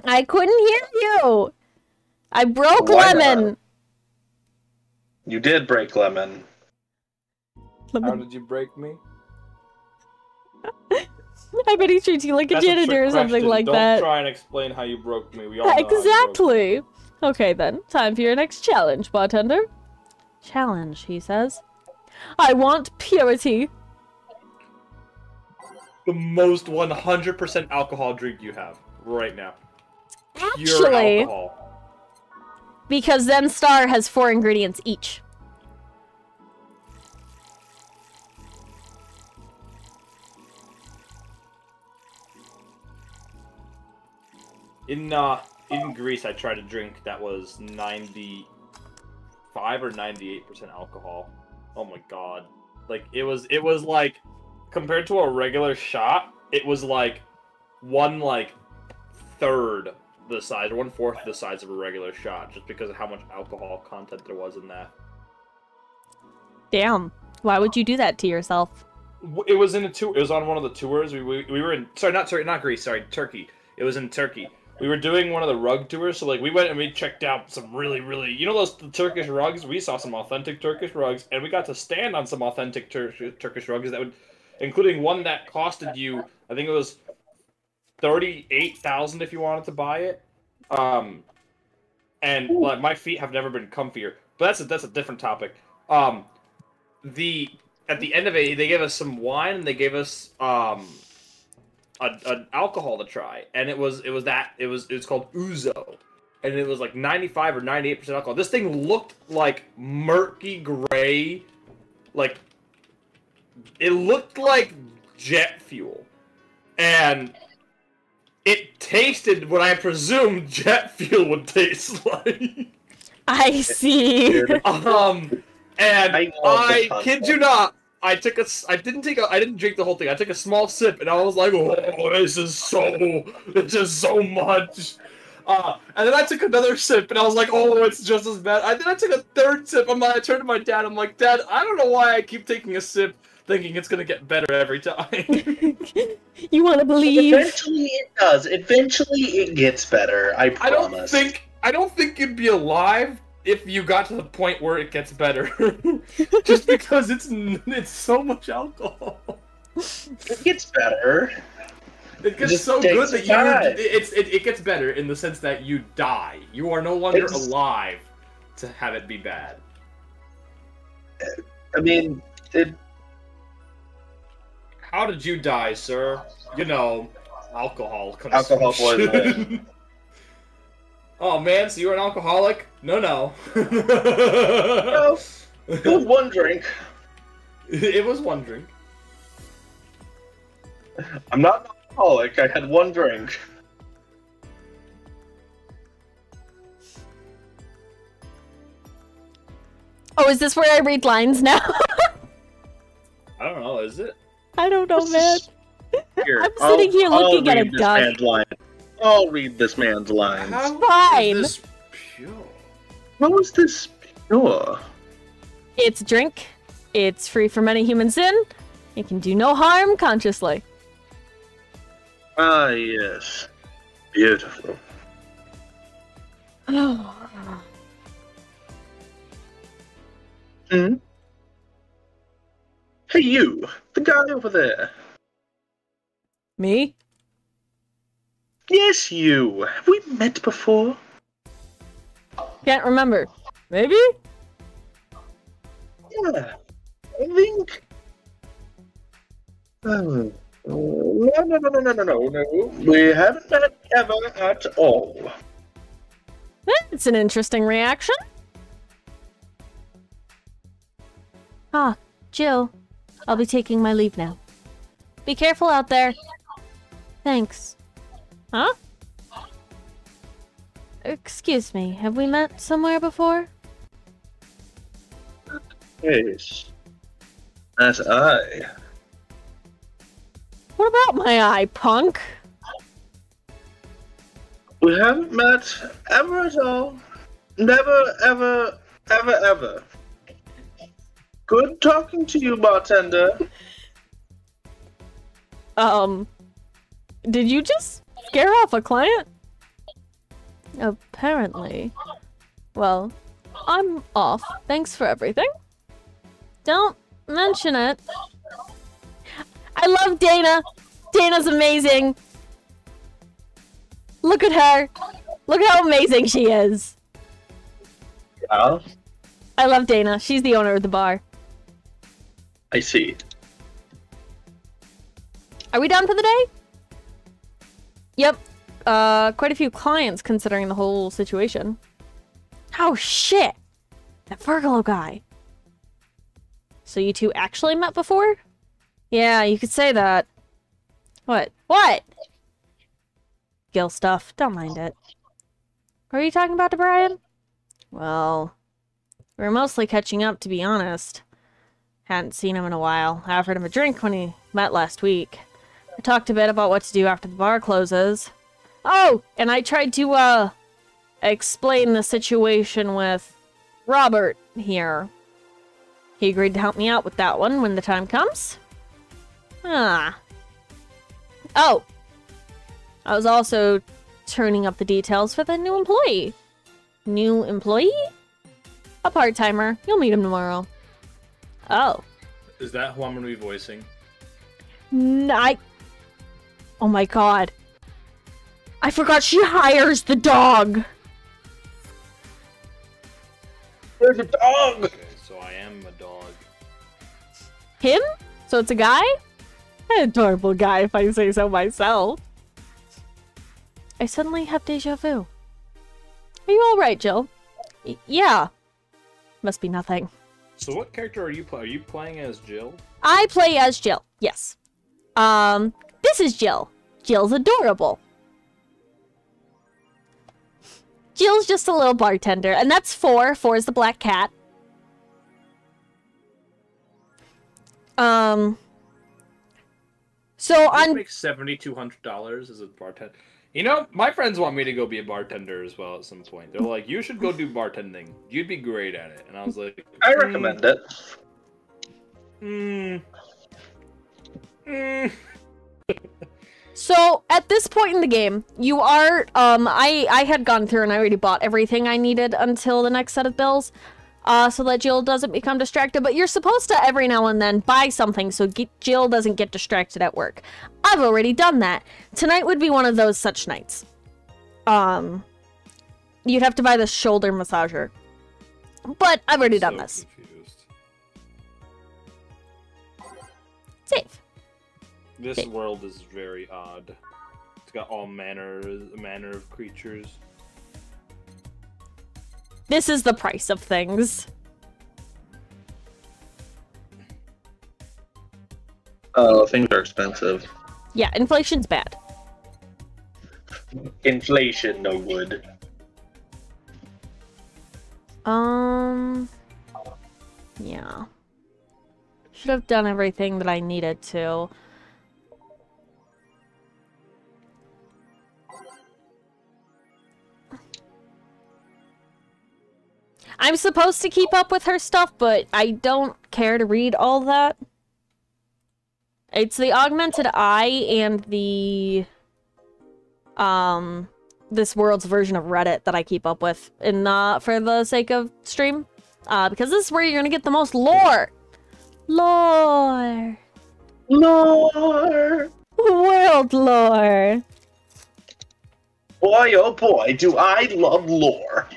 Speaker 1: I couldn't hear you! I broke
Speaker 5: Why
Speaker 1: Lemon!
Speaker 5: not? You did break Lemon.
Speaker 4: How did you break me?
Speaker 1: I bet he treats you like a
Speaker 4: That's
Speaker 1: janitor
Speaker 4: trick
Speaker 1: or something
Speaker 4: question.
Speaker 1: like
Speaker 4: Don't
Speaker 1: that.
Speaker 4: try and explain how you broke me. We all know how you broke me.
Speaker 1: Exactly! Okay then, time for your next challenge, bartender. Challenge, he says. I want purity.
Speaker 4: The most 100% alcohol drink you have right now. Pure
Speaker 1: Actually,
Speaker 4: alcohol.
Speaker 1: Because Zen Star has 4 ingredients each.
Speaker 4: In Greece, I tried a drink that was 95 or 98% alcohol. Oh my god! Like it was like compared to a regular shot, it was like third the size, or 1/4 the size of a regular shot, just because of how much alcohol content there was in that.
Speaker 1: Damn! Why would you do that to yourself?
Speaker 4: It was in a tour. It was on one of the tours. We were in. Sorry, not Greece. Sorry, Turkey. It was in Turkey. We were doing one of the rug tours, so like we went and we checked out some really, you know the Turkish rugs? We saw some authentic Turkish rugs, and we got to stand on some authentic Turkish rugs that would, including one that costed you, I think it was 38,000 if you wanted to buy it. And like my feet have never been comfier, but that's a different topic. At the end of it, they gave us some wine and they gave us an alcohol to try, and it was called Ouzo, and it was like 95 or 98% alcohol. This thing looked like murky gray, like it looked like jet fuel, and it tasted what I presumed jet fuel would taste like.
Speaker 1: I see.
Speaker 4: And I kid you not, I didn't drink the whole thing. I took a small sip, and I was like, "Oh, this is so much." And then I took another sip, and I was like, "Oh, it's just as bad." Then I took a third sip. I turned to my dad. I'm like, "Dad, I don't know why I keep taking a sip, thinking it's gonna get better every time."
Speaker 1: You want to believe?
Speaker 5: Eventually, it does. Eventually, it gets better. I promise.
Speaker 4: I don't think you'd be alive if you got to the point where it gets better. Just because it's so much alcohol.
Speaker 5: It gets better.
Speaker 4: It gets so good that it gets better in the sense that you die. You are no longer alive to have it be bad.
Speaker 5: I mean,
Speaker 4: How did you die, sir? You know, alcohol
Speaker 5: alcohol
Speaker 4: consumption.
Speaker 5: poisoning.
Speaker 4: Oh man, so you're an alcoholic? No.
Speaker 5: No, it was one drink.
Speaker 4: It was one drink.
Speaker 5: I'm not an alcoholic. I had one drink.
Speaker 1: Oh, is this where I read lines now?
Speaker 4: I don't know, is it?
Speaker 1: I don't know, man.
Speaker 5: Here,
Speaker 1: I'm sitting here looking at a
Speaker 5: this
Speaker 1: duck.
Speaker 5: man's line. I'll read this man's lines.
Speaker 1: Fine.
Speaker 4: Is this pure?
Speaker 5: How is this pure?
Speaker 1: It's a drink. It's free from any human sin. It can do no harm consciously.
Speaker 5: Ah, yes. Beautiful. Hmm? Hey, you. The guy over there.
Speaker 1: Me?
Speaker 5: Yes, you. Have we met before?
Speaker 1: Can't remember. Maybe?
Speaker 5: Yeah. I think... Oh. No. We haven't met ever at all.
Speaker 1: It's an interesting reaction. Ah, Jill. I'll be taking my leave now. Be careful out there. Thanks. Huh? Excuse me, have we met somewhere before?
Speaker 5: Yes. That's I.
Speaker 1: What about my eye, punk?
Speaker 5: We haven't met ever at all. Never, ever. Good talking to you, bartender.
Speaker 1: Did you just scare off a client? Apparently. Well, I'm off. Thanks for everything. Don't mention it. I love Dana. Dana's amazing. Look at her. Look at how amazing she is.
Speaker 5: Yeah,
Speaker 1: I love Dana. She's the owner of the bar.
Speaker 5: I see.
Speaker 1: Are we done for the day? Yep. Quite a few clients considering the whole situation. Oh, shit! That Virgo guy. So you two actually met before? Yeah, you could say that. What? What? Gil stuff. Don't mind it. What are you talking about to Brian? Well, we were mostly catching up, to be honest. Hadn't seen him in a while. I offered him a drink when he met last week. I talked a bit about what to do after the bar closes. Oh, and I tried to, explain the situation with Robert here. He agreed to help me out with that one when the time comes. Ah. Oh. I was also turning up the details for the new employee. New employee? A part-timer. You'll meet him tomorrow. Oh.
Speaker 4: Is that who I'm gonna be voicing?
Speaker 1: Oh my god. I forgot she hires the dog!
Speaker 5: There's a dog!
Speaker 4: Okay, so I am a dog.
Speaker 1: Him? So it's a guy? An adorable guy, if I say so myself. I suddenly have deja vu. Are you alright, Jill? Yeah. Must be nothing.
Speaker 4: So what character are you playing? Are you playing as Jill?
Speaker 1: I play as Jill, yes. This is Jill. Jill's adorable. Jill's just a little bartender, and that's 4. 4 is the black cat. So
Speaker 4: I
Speaker 1: on
Speaker 4: make $7,200 as a bartender. You know, my friends want me to go be a bartender as well at some point. They're like, "You should go do bartending. You'd be great at it." And I was like,
Speaker 5: I recommend it.
Speaker 1: So, at this point in the game, you are, I had gone through and I already bought everything I needed until the next set of bills, so that Jill doesn't become distracted, but you're supposed to every now and then buy something so Jill doesn't get distracted at work. I've already done that. Tonight would be one of those such nights. You'd have to buy the shoulder massager. But I've already done this.
Speaker 4: Confused.
Speaker 1: Save.
Speaker 4: This world is very odd. It's got all manner of creatures.
Speaker 1: This is the price of things.
Speaker 3: Oh, things are expensive.
Speaker 1: Yeah, inflation's bad.
Speaker 5: Inflation, no good.
Speaker 1: Yeah. Should have done everything that I needed to. I'm supposed to keep up with her stuff, but I don't care to read all that. It's the augmented eye and the this world's version of Reddit that I keep up with in for the sake of stream. Because this is where you're gonna get the most lore. Lore.
Speaker 5: Lore!
Speaker 1: World lore.
Speaker 5: Boy, oh boy, do I love lore.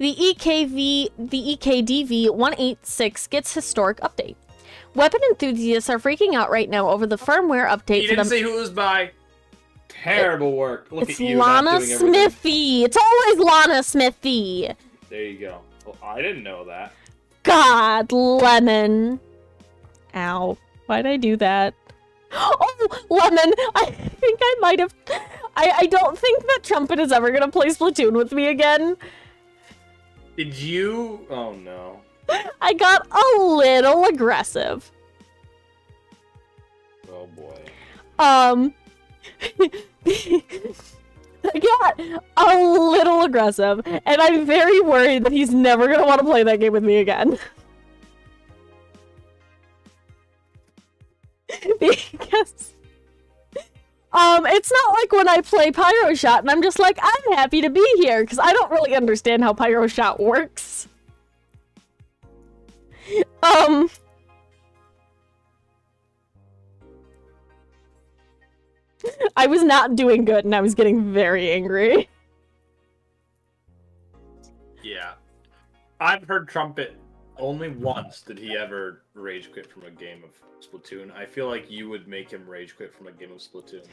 Speaker 1: The EKDV 186 gets historic update. Weapon enthusiasts are freaking out right now over the firmware update.
Speaker 4: You didn't say who it was by. Terrible work. Look
Speaker 1: It's
Speaker 4: at you.
Speaker 1: Lana
Speaker 4: not doing everything.
Speaker 1: Smithy. It's always Lana Smithy.
Speaker 4: There you go. Well, I didn't know that.
Speaker 1: God, Lemon. Ow. Why'd I do that? Oh, Lemon! I think I might have... I don't think that Trumpet is ever gonna play Splatoon with me again.
Speaker 4: Did you? Oh no.
Speaker 1: I got a little aggressive.
Speaker 4: Oh boy.
Speaker 1: I got a little aggressive, and I'm very worried that he's never gonna want to play that game with me again. Because it's not like when I play Pyro Shot and I'm just like, I'm happy to be here, because I don't really understand how Pyro Shot works. I was not doing good and I was getting very angry.
Speaker 4: Yeah. I've heard Trumpet only once did he ever rage quit from a game of Splatoon. I feel like you would make him rage quit from a game of Splatoon.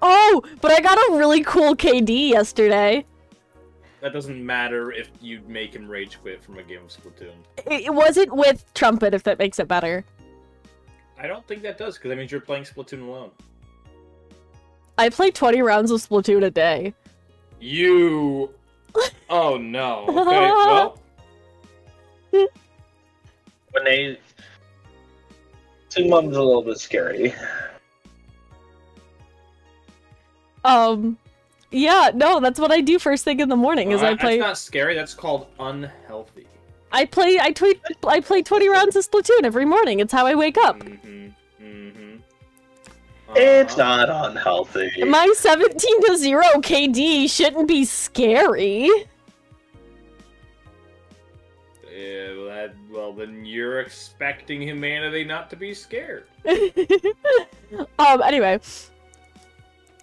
Speaker 1: Oh, but I got a really cool KD yesterday.
Speaker 4: That doesn't matter if you make him rage quit from a game of Splatoon.
Speaker 1: It wasn't with Trumpet, if that makes it better.
Speaker 4: I don't think that does, because that means you're playing Splatoon alone.
Speaker 1: I play 20 rounds of Splatoon a day.
Speaker 4: You... Oh no. Okay, well...
Speaker 5: When they... 2 months a little bit scary.
Speaker 1: Yeah, no, that's what I do first thing in the morning, is I play...
Speaker 4: That's not scary, that's called unhealthy.
Speaker 1: I play 20 rounds of Splatoon every morning. It's how I wake up.
Speaker 5: It's not unhealthy.
Speaker 1: My 17-0 KD shouldn't be scary.
Speaker 4: Yeah, well, then you're expecting humanity not to be scared.
Speaker 1: Anyway.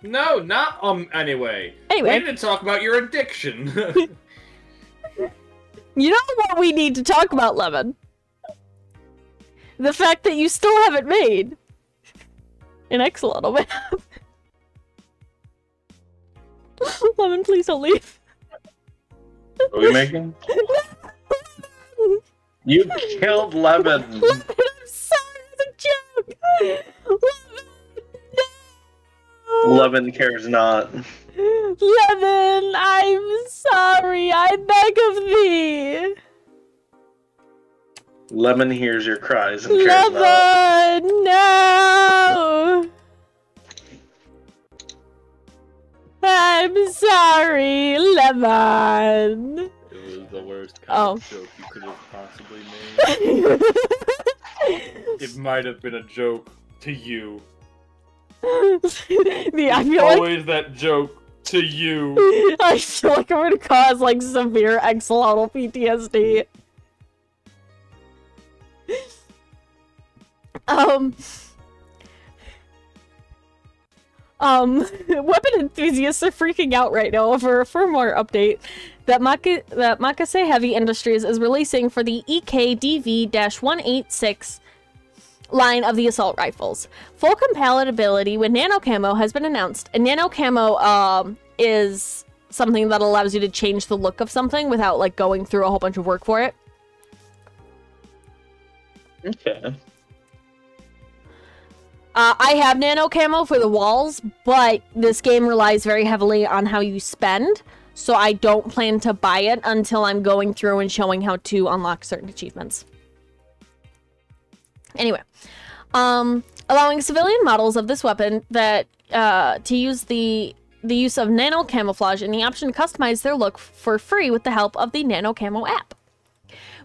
Speaker 4: No, not anyway.
Speaker 1: Anyway.
Speaker 4: We need to talk about your addiction.
Speaker 1: You know what we need to talk about, Lemon? The fact that you still haven't made an excellent man. Lemon, please don't leave.
Speaker 5: What are we making? You killed Lemon.
Speaker 1: Lemon, I'm sorry, it's a joke. Lemon, no.
Speaker 5: Lemon cares not.
Speaker 1: Lemon, I'm sorry, I beg of thee.
Speaker 5: Lemon hears your cries and cares not.
Speaker 1: Lemon, no. I'm sorry, Lemon.
Speaker 4: It was the worst kind of joke you could have possibly made. It might have been a joke to you.
Speaker 1: I feel
Speaker 4: always that joke to you.
Speaker 1: I feel like I'm gonna cause like severe axolotl PTSD. Weapon enthusiasts are freaking out right now over a firmware update that Makase Heavy Industries is releasing for the EKDV-186 line of the assault rifles. Full compatibility with nano camo has been announced, and nano camo is something that allows you to change the look of something without like going through a whole bunch of work for it.
Speaker 5: Okay.
Speaker 1: I have nano camo for the walls, but this game relies very heavily on how you spend, so I don't plan to buy it until I'm going through and showing how to unlock certain achievements. Anyway, allowing civilian models of this weapon that to use the use of nano camouflage and the option to customize their look for free with the help of the Nano Camo app.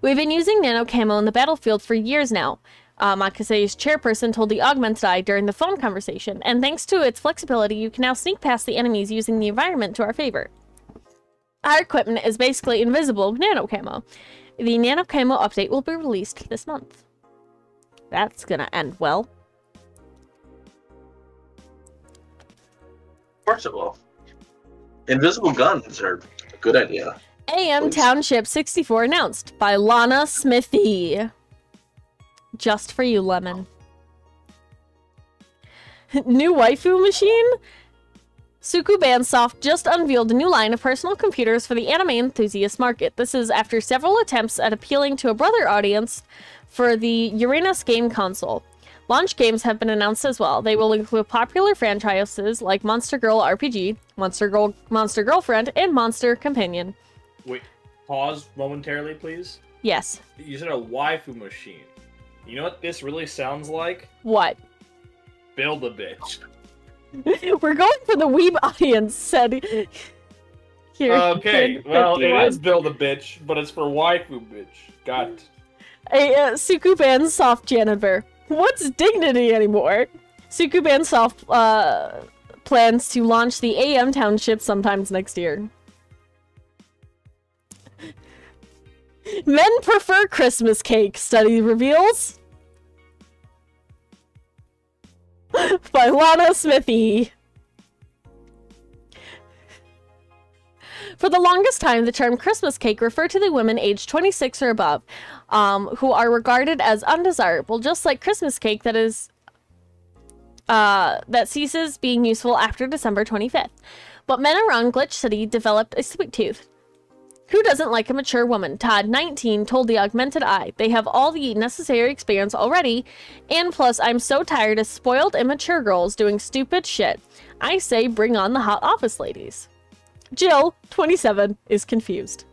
Speaker 1: We've been using nano camo in the battlefield for years now. Makase's chairperson told the Augmented Eye during the phone conversation, and thanks to its flexibility, you can now sneak past the enemies using the environment to our favor. Our equipment is basically invisible with nano camo. The nano camo update will be released this month. That's gonna end well.
Speaker 5: Of course it will. Invisible guns are a good idea.
Speaker 1: AM Township 64 announced by Lana Smithy. Just for you, Lemon. New waifu machine? Suku Bandsoft just unveiled a new line of personal computers for the anime enthusiast market. This is after several attempts at appealing to a brother audience for the Uranus game console. Launch games have been announced as well. They will include popular franchises like Monster Girl RPG, Monster Girlfriend, and Monster Companion.
Speaker 4: Wait, pause momentarily, please.
Speaker 1: Yes.
Speaker 4: You said a waifu machine. You know what this really sounds like?
Speaker 1: What?
Speaker 4: Build-A-Bitch.
Speaker 1: We're going for the weeb audience, said here.
Speaker 4: Okay, well, it is Build-A-Bitch, but it's for waifu bitch. Got it.
Speaker 1: A Sukuban Soft janitor. What's dignity anymore? Sukuban Soft plans to launch the AM Township sometimes next year. Men prefer Christmas cake, study reveals. By Lana Smithy. For the longest time, the term Christmas cake referred to the women aged 26 or above, who are regarded as undesirable, just like Christmas cake that is that ceases being useful after December 25th. But men around Glitch City developed a sweet tooth. Who doesn't like a mature woman? Todd, 19, told the Augmented Eye. They have all the necessary experience already, and plus I'm so tired of spoiled immature girls doing stupid shit. I say bring on the hot office ladies. Jill, 27, is confused.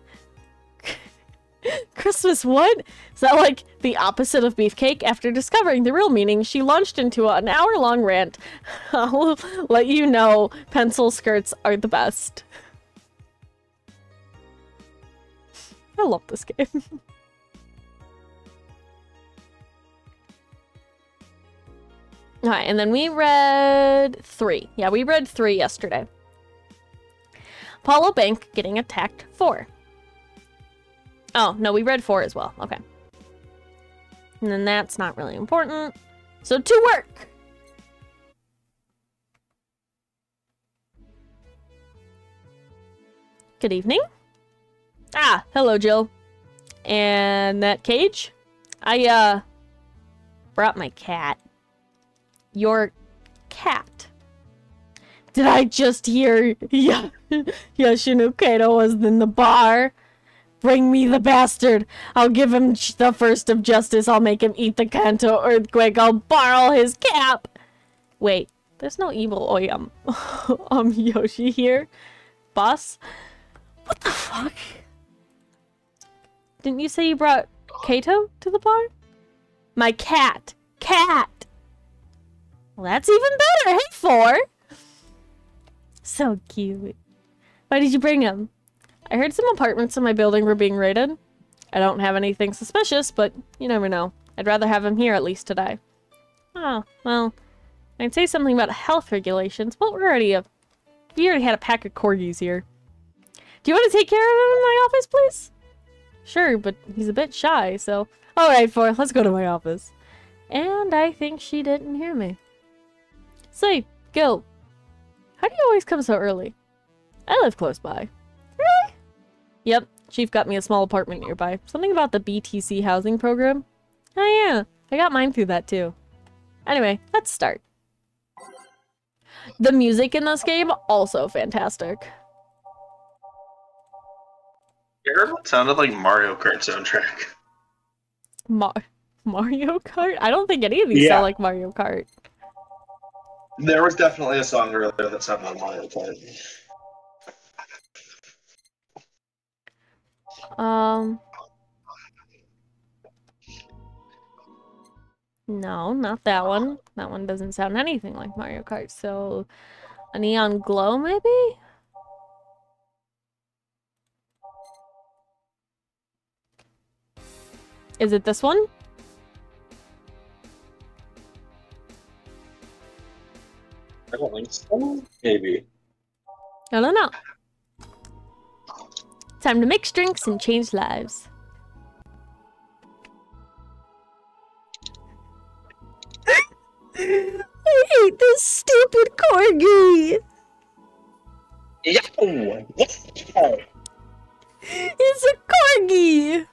Speaker 1: Christmas what? Is that like the opposite of beefcake? After discovering the real meaning, she launched into an hour-long rant. I'll let you know pencil skirts are the best. I love this game. Alright, and then we read 3. Yeah, we read 3 yesterday. Apollo Bank getting attacked 4. Oh, no, we read 4 as well. Okay. And then that's not really important. So to work! Good evening. Ah, hello, Jill. And that cage? I, brought my cat. Your cat. Did I just hear? Yeah, Shinukado was in the bar. Bring me the bastard. I'll give him the first of justice. I'll make him eat the Kanto earthquake. I'll borrow his cap. Wait, there's no evil Oyam. Yoshi here. Boss? What the fuck? Didn't you say you brought Kato to the bar? My cat. Cat! Well, that's even better. Hey, 4! So cute. Why did you bring him? I heard some apartments in my building were being raided. I don't have anything suspicious, but you never know. I'd rather have him here at least today. Oh, well, I'd say something about health regulations, but we already had a pack of corgis here. Do you want to take care of him in my office, please? Sure, but he's a bit shy, so... Alright, 4, let's go to my office. And I think she didn't hear me. Say, Gil, how do you always come so early? I live close by. Really? Yep, Chief got me a small apartment nearby. Something about the BTC housing program. Oh yeah, I got mine through that too. Anyway, let's start. The music in this game, also fantastic.
Speaker 5: You heard what sounded like Mario Kart soundtrack?
Speaker 1: Mario Kart? I don't think any of these sound like Mario Kart.
Speaker 5: There was definitely a song earlier that sounded like Mario Kart.
Speaker 1: No, not that one. That one doesn't sound anything like Mario Kart, so... A neon glow, maybe? Is it this one?
Speaker 5: I don't think so. Maybe.
Speaker 1: I don't know. Time to mix drinks and change lives. I hate this stupid corgi!
Speaker 5: Yo!
Speaker 1: It's a corgi!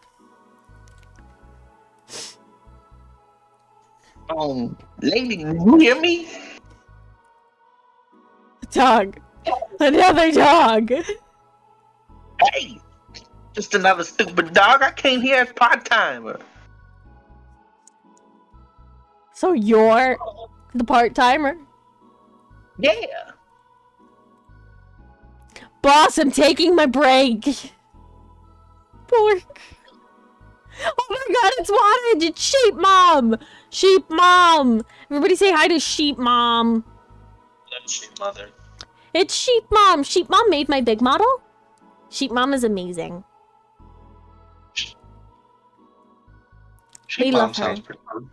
Speaker 5: Lady, you hear me?
Speaker 1: Dog. Another dog!
Speaker 5: Hey! Just another stupid dog. I came here as part-timer.
Speaker 1: So you're the part-timer?
Speaker 5: Yeah.
Speaker 1: Boss, I'm taking my break! Pork. Oh my god, it's Wattage! It's Sheep Mom! Sheep Mom! Everybody say hi to Sheep Mom.
Speaker 5: That's Sheep Mother.
Speaker 1: It's Sheep Mom! Sheep Mom made my big model. Sheep Mom is amazing.
Speaker 5: Sheep Mom sounds pretty good.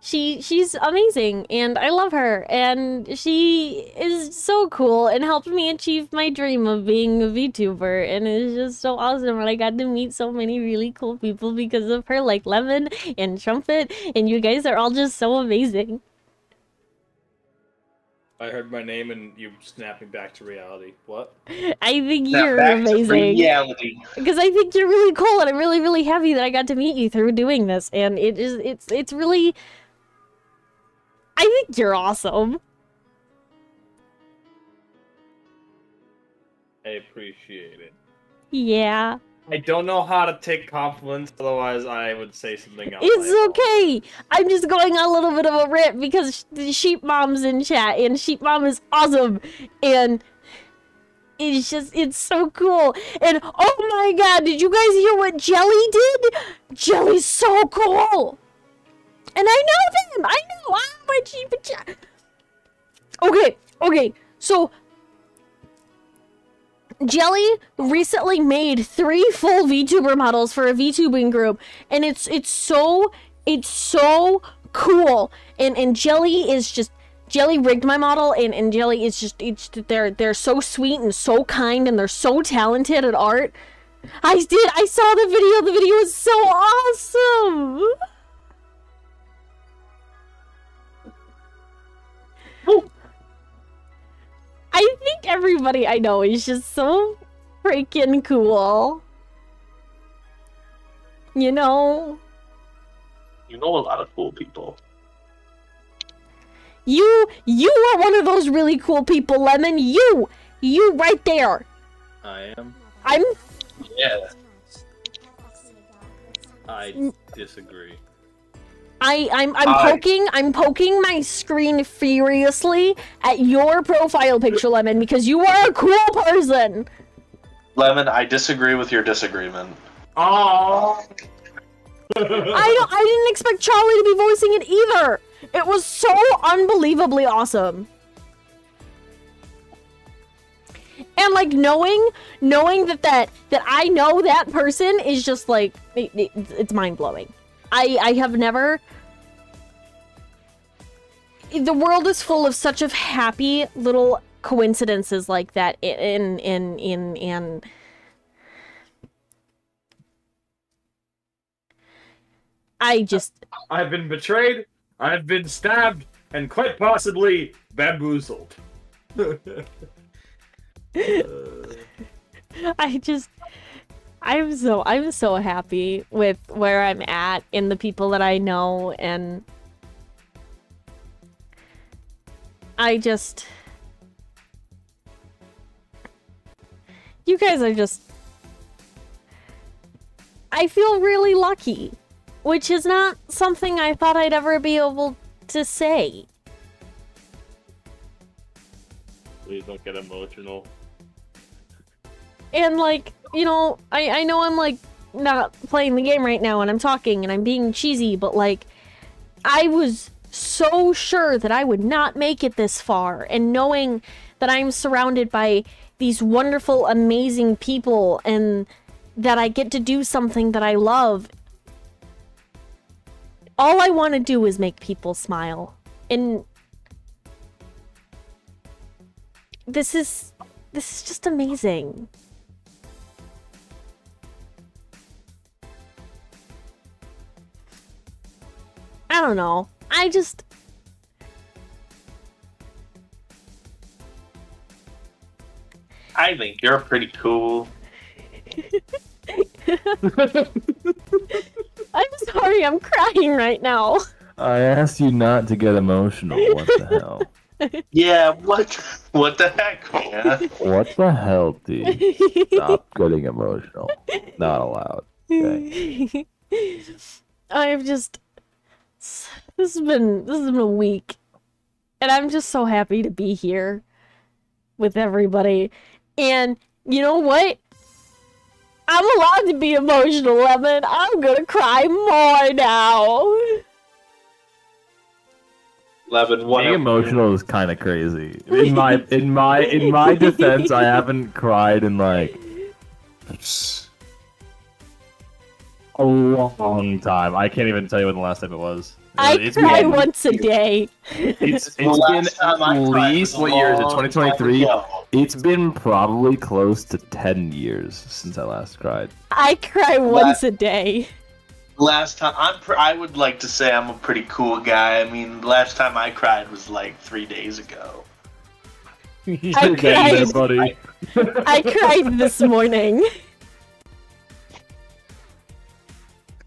Speaker 1: She's amazing, and I love her, and she is so cool and helped me achieve my dream of being a VTuber, and it's just so awesome, and I got to meet so many really cool people because of her, like Lemon and Trumpet, and you guys are all just so amazing.
Speaker 4: I heard my name and you snapped me back to reality. What?
Speaker 1: I think you're amazing. Because I think you're really cool, and I'm really, really happy that I got to meet you through doing this, and it's really... I think you're awesome.
Speaker 4: I appreciate it.
Speaker 1: Yeah.
Speaker 4: I don't know how to take compliments, otherwise I would say something else.
Speaker 1: It's okay. I'm just going on a little bit of a rant because the Sheep Mom's in chat, and Sheep Mom is awesome, and it's so cool. And oh my god, did you guys hear what Jelly did? Jelly's so cool. And I know them. I know. I'm my Sheep in chat. Okay. So Jelly recently made 3 full VTuber models for a VTubing group, and it's so cool. And Jelly rigged my model, and Jelly is they're so sweet and so kind, and they're so talented at art. I saw the video. The video is so awesome. I think everybody I know is just so freaking cool. You know?
Speaker 3: You know a lot of cool people.
Speaker 1: You are one of those really cool people, Lemon. You right there.
Speaker 4: I am.
Speaker 5: Yeah.
Speaker 4: I disagree.
Speaker 1: I'm poking my screen furiously at your profile picture, Lemon, because you are a cool person.
Speaker 5: Lemon, I disagree with your disagreement.
Speaker 4: Oh.
Speaker 1: I didn't expect Charlie to be voicing it either. It was so unbelievably awesome. And like knowing that I know that person is just like it's mind-blowing. I have never. The world is full of such of happy little coincidences like that in
Speaker 4: I've been betrayed, I've been stabbed, and quite possibly bamboozled.
Speaker 1: I'm so happy with where I'm at and the people that I know, and you guys are just, I feel really lucky, which is not something I thought I'd ever be able to say.
Speaker 4: Please don't get emotional.
Speaker 1: And like, you know, I know I'm like not playing the game right now and I'm talking and I'm being cheesy, but like I was so sure that I would not make it this far, and knowing that I'm surrounded by these wonderful, amazing people and that I get to do something that I love. All I want to do is make people smile. And this is just amazing. I don't know.
Speaker 5: I think you're pretty cool.
Speaker 1: I'm sorry, I'm crying right now.
Speaker 6: I asked you not to get emotional. What the hell?
Speaker 5: Yeah, what the heck, man?
Speaker 6: What the hell, dude? Stop getting emotional. Not allowed. Okay.
Speaker 1: This has been a week, and I'm just so happy to be here with everybody. And you know what? I'm allowed to be emotional, Lemon. I'm gonna cry more now.
Speaker 5: Lemon, what?
Speaker 6: Being emotional is kind of crazy. In my defense, I haven't cried in like a long time. I can't even tell you when the last time it was.
Speaker 1: I cry once a day.
Speaker 6: It's been at least, what year is it? 2023. It's been probably close to 10 years since I last cried.
Speaker 1: I cry once a day.
Speaker 5: Last time, I would like to say I'm a pretty cool guy. I mean, last time I cried was like 3 days ago.
Speaker 1: I cried,
Speaker 6: buddy.
Speaker 1: I cried this morning.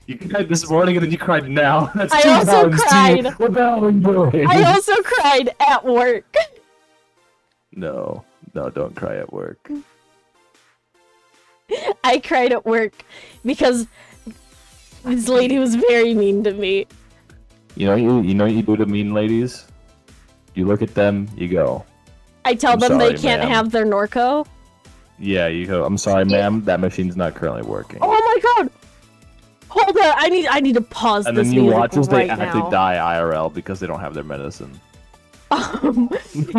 Speaker 6: You cried this morning and then you cried now. That's
Speaker 1: I
Speaker 6: two
Speaker 1: also
Speaker 6: times,
Speaker 1: cried.
Speaker 6: T. What the hell are you doing?
Speaker 1: I also cried at work.
Speaker 6: No, don't cry at work.
Speaker 1: I cried at work because this lady was very mean to me.
Speaker 6: You know what you do to mean ladies? You look at them, you go.
Speaker 1: I tell
Speaker 6: I'm
Speaker 1: them they
Speaker 6: sorry,
Speaker 1: can't
Speaker 6: ma'am.
Speaker 1: have their Norco.
Speaker 6: Yeah, you go. I'm sorry, ma'am. That machine's not currently working.
Speaker 1: Oh my god! Hold on, I need to pause
Speaker 6: And
Speaker 1: this
Speaker 6: then you
Speaker 1: music
Speaker 6: watch as
Speaker 1: right
Speaker 6: they actually
Speaker 1: now.
Speaker 6: die IRL because they don't have their medicine.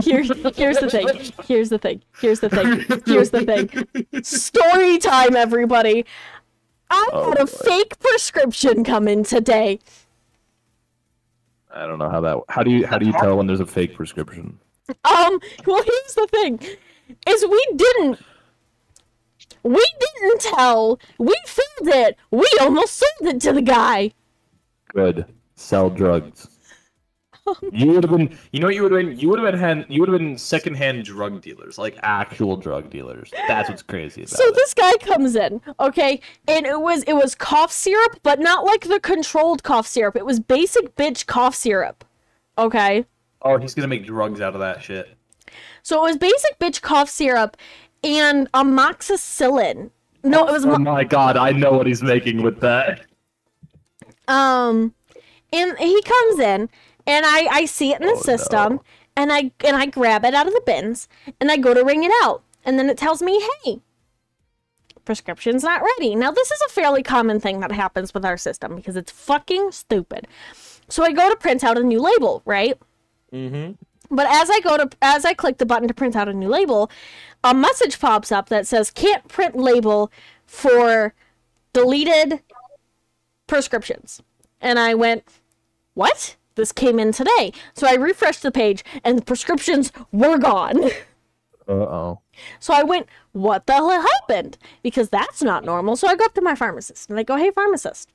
Speaker 1: Here's the thing. Here's the thing. Here's the thing. Here's the thing. Story time, everybody. I had a fake prescription come in today.
Speaker 6: I don't know how that. How do you tell when there's a fake prescription?
Speaker 1: Well, here's the thing: is we didn't tell. We filled it. We almost sold it to the guy.
Speaker 6: Good. Sell drugs. You would have been. You know what you would have been? You would have been secondhand drug dealers, like actual drug dealers. That's what's crazy about
Speaker 1: So
Speaker 6: it.
Speaker 1: this guy comes in, okay, and it was cough syrup, but not like the controlled cough syrup. It was basic bitch cough syrup, okay.
Speaker 4: Oh, he's gonna make drugs out of that shit.
Speaker 1: So it was basic bitch cough syrup and amoxicillin. No, it was
Speaker 6: Oh my god, I know what he's making with that.
Speaker 1: and he comes in and I see it in the system and I grab it out of the bins and I go to ring it out and then it tells me, hey, prescription's not ready. Now this is a fairly common thing that happens with our system because it's fucking stupid. So I go to print out a new label, right?
Speaker 4: Mm-hmm.
Speaker 1: But as I click the button to print out a new label, a message pops up that says can't print label for deleted prescriptions. And I went, what? This came in today. So I refreshed the page and the prescriptions were gone.
Speaker 6: Uh-oh.
Speaker 1: So I went, what the hell happened? Because that's not normal. So I go up to my pharmacist and I go, hey, pharmacist.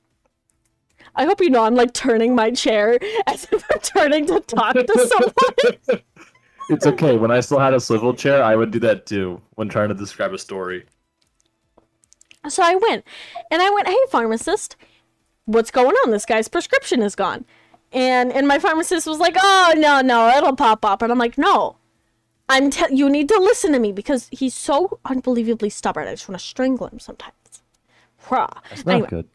Speaker 1: I hope you know I'm like turning my chair as if I'm turning to talk to someone.
Speaker 6: It's okay. When I still had a swivel chair, I would do that too when trying to describe a story.
Speaker 1: So I went, hey, pharmacist, what's going on? This guy's prescription is gone. And my pharmacist was like, oh, no, it'll pop up. And I'm like, no, you need to listen to me because he's so unbelievably stubborn. I just want to strangle him sometimes.
Speaker 6: That's not good.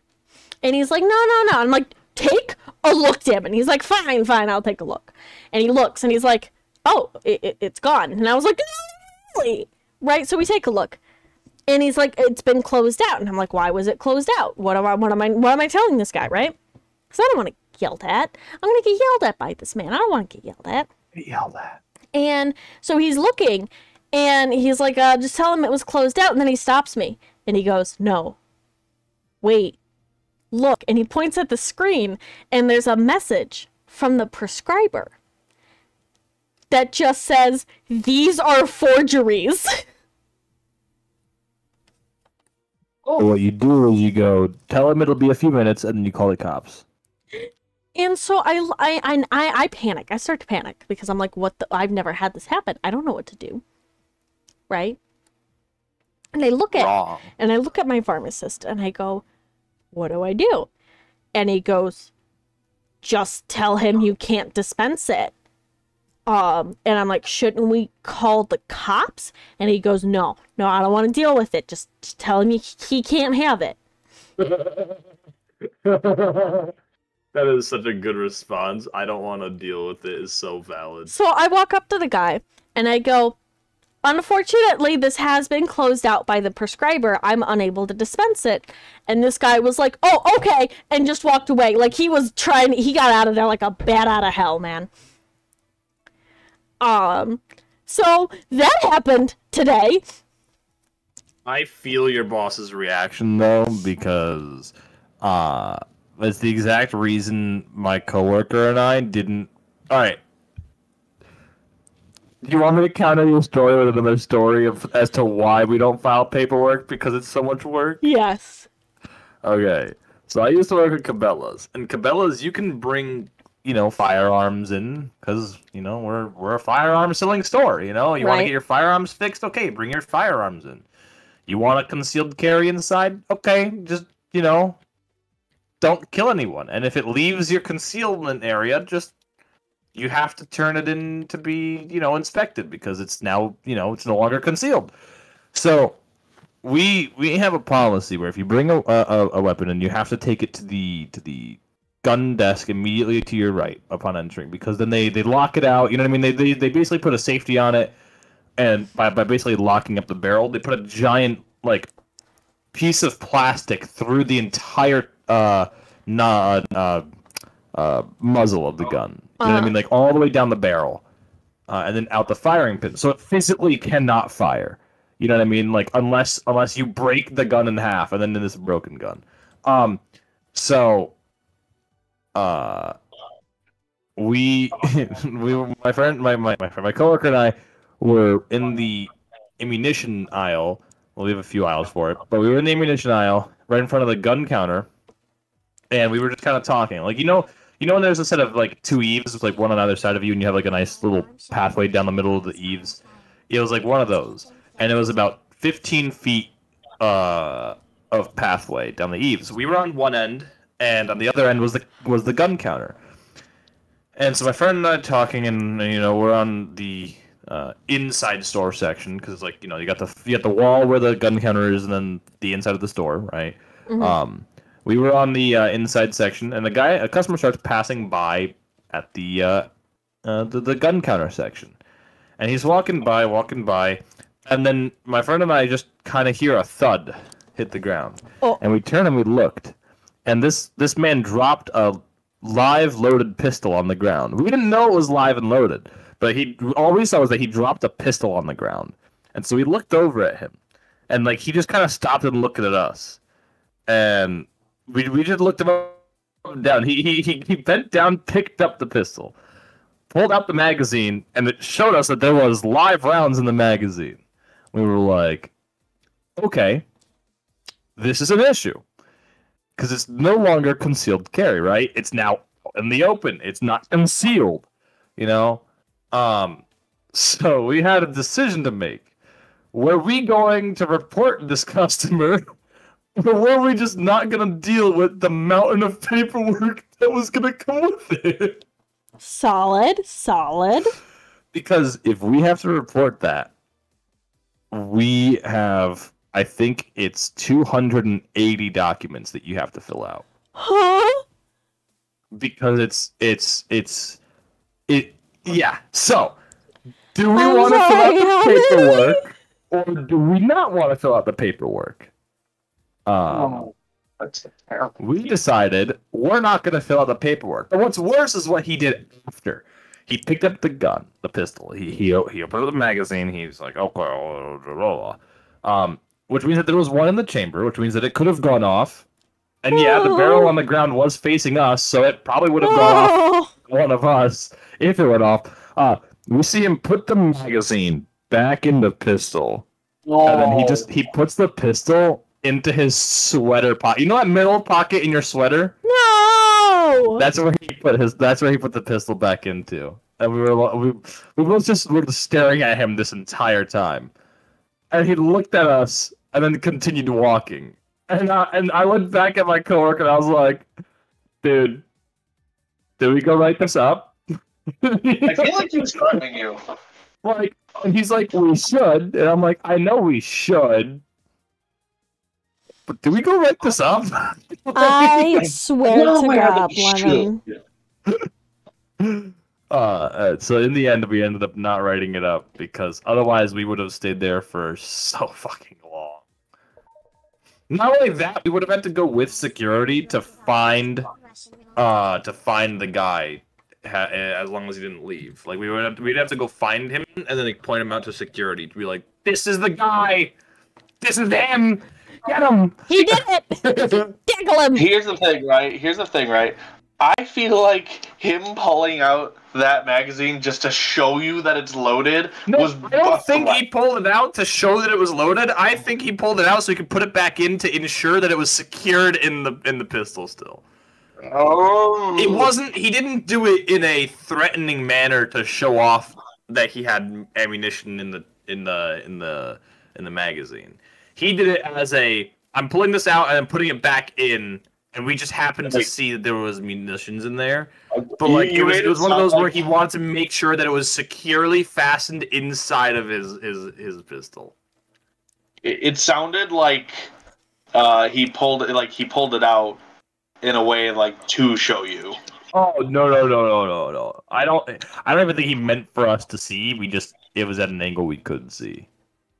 Speaker 1: And he's like, no. I'm like, take a look, Tim. And he's like, fine, I'll take a look. And he looks and he's like, oh, it's gone. And I was like, no, really? Right? So we take a look. And he's like, it's been closed out. And I'm like, why was it closed out? What am I telling this guy, right? Because I don't want to get yelled at. I'm going to get yelled at by this man. I don't want to get yelled at.
Speaker 6: Yelled at.
Speaker 1: And so he's looking and he's like, just tell him it was closed out. And then he stops me and he goes, no, wait, look. And he points at the screen and there's a message from the prescriber that just says, these are forgeries.
Speaker 6: So what you do is you go, tell him it'll be a few minutes, and then you call the cops.
Speaker 1: And so I panic. I start to panic because I'm like, I've never had this happen. I don't know what to do. Right? And I look at my pharmacist and I go, what do I do? And he goes, just tell him you can't dispense it. And I'm like, shouldn't we call the cops? And he goes, no, I don't want to deal with it. Just tell him he can't have it.
Speaker 4: That is such a good response. I don't want to deal with it is so valid.
Speaker 1: So I walk up to the guy and I go, unfortunately, this has been closed out by the prescriber. I'm unable to dispense it. And this guy was like, oh, okay. And just walked away. Like he got out of there like a bat out of hell, man. So that happened today.
Speaker 4: I feel your boss's reaction.
Speaker 6: Though, because it's the exact reason my coworker and I didn't. All right. Do you want me to counter your story with another story as to why we don't file paperwork because it's so much work?
Speaker 1: Yes.
Speaker 6: Okay. So I used to work at Cabela's, and Cabela's you can bring firearms in because we're a firearms selling store. You want to get your firearms fixed? Okay, bring your firearms in. You want a concealed carry inside? Okay, just don't kill anyone. And if it leaves your concealment area, just you have to turn it in to be, inspected because it's now, it's no longer concealed. So we have a policy where if you bring a weapon and you have to take it to the gun desk immediately to your right upon entering, because then they lock it out. You know what I mean? They basically put a safety on it, and by basically locking up the barrel, they put a giant piece of plastic through the entire muzzle of the gun. You know what I mean? Like all the way down the barrel, and then out the firing pin, so it physically cannot fire. You know what I mean? Like unless you break the gun in half, and then it is a broken gun. So we my friend, my coworker and I were in the ammunition aisle. Well, we have a few aisles for it, but we were in the ammunition aisle right in front of the gun counter, and we were just kind of talking. Like, when there's a set of like two eaves, like one on either side of you, and you have like a nice little pathway down the middle of the eaves. It was like one of those, and it was about 15 feet of pathway down the eaves. We were on one end, and on the other end was the gun counter. And so my friend and I talking, and we're on the inside store section, because like you got the wall where the gun counter is, and then the inside of the store, right? Mm-hmm. We were on the inside section, and a customer starts passing by at the gun counter section, and he's walking by, and then my friend and I just kind of hear a thud hit the ground, and we turned and we looked, and this man dropped a live loaded pistol on the ground. We didn't know it was live and loaded. But all we saw was that he dropped a pistol on the ground. And so we looked over at him. And like he just kind of stopped and looked at us. And we just looked him up and down. He bent down, picked up the pistol, pulled out the magazine, and it showed us that there was live rounds in the magazine. We were like, okay, this is an issue. Because it's no longer concealed carry, right? It's now in the open. It's not concealed, So we had a decision to make. Were we going to report this customer, or were we just not going to deal with the mountain of paperwork that was going to come with it?
Speaker 1: Solid.
Speaker 6: Because if we have to report that, we have, I think it's 280 documents that you have to fill out.
Speaker 1: Huh?
Speaker 6: Because yeah. So, do we want to fill out the paperwork, or do we not want to fill out the paperwork?
Speaker 5: That's terrible.
Speaker 6: We decided we're not going to fill out the paperwork. But what's worse is what he did after. He picked up the gun, the pistol. He opened up the magazine. He's like, okay, blah, blah. Which means that there was one in the chamber, which means that it could have gone off. And yeah, the barrel on the ground was facing us, so it probably would have gone off one of us if it went off. We see him put the magazine back in the pistol. And then he puts the pistol into his sweater pocket. You know that middle pocket in your sweater?
Speaker 1: No!
Speaker 6: That's where he put the pistol back into. And we both just were staring at him this entire time. And he looked at us and then continued walking. And I went back at my coworker and I was like, dude, did we go write this up?
Speaker 5: I feel like he was threatening you.
Speaker 6: And he's like, we should. And I'm like, I know we should. But do we go write this up?
Speaker 1: I swear to God, Lemon.
Speaker 6: So in the end, we ended up not writing it up because otherwise we would have stayed there for so fucking long. Not only that, we would have had to go with security to find the guy as long as he didn't leave. Like we'd have to go find him and then point him out to security to be like, this is the guy, this is him. Get him!
Speaker 1: He did it! Tickle him!
Speaker 5: Here's the thing, right? I feel like him pulling out that magazine just to show you that it's loaded was
Speaker 6: I don't think he pulled it out to show that it was loaded. I think he pulled it out so he could put it back in to ensure that it was secured in the pistol still.
Speaker 5: Oh.
Speaker 6: It wasn't. He didn't do it in a threatening manner to show off that he had ammunition in the magazine. He did it as I'm pulling this out and I'm putting it back in, and we just happened to see that there was munitions in there. But
Speaker 5: You-
Speaker 6: like
Speaker 5: you
Speaker 6: it
Speaker 5: made
Speaker 6: was one of
Speaker 5: sound
Speaker 6: those where
Speaker 5: like-
Speaker 6: he wanted to make sure that it was securely fastened inside of his pistol.
Speaker 5: It sounded like he pulled it out in a way like to show you.
Speaker 6: Oh no! I don't even think he meant for us to see. It was at an angle we couldn't see.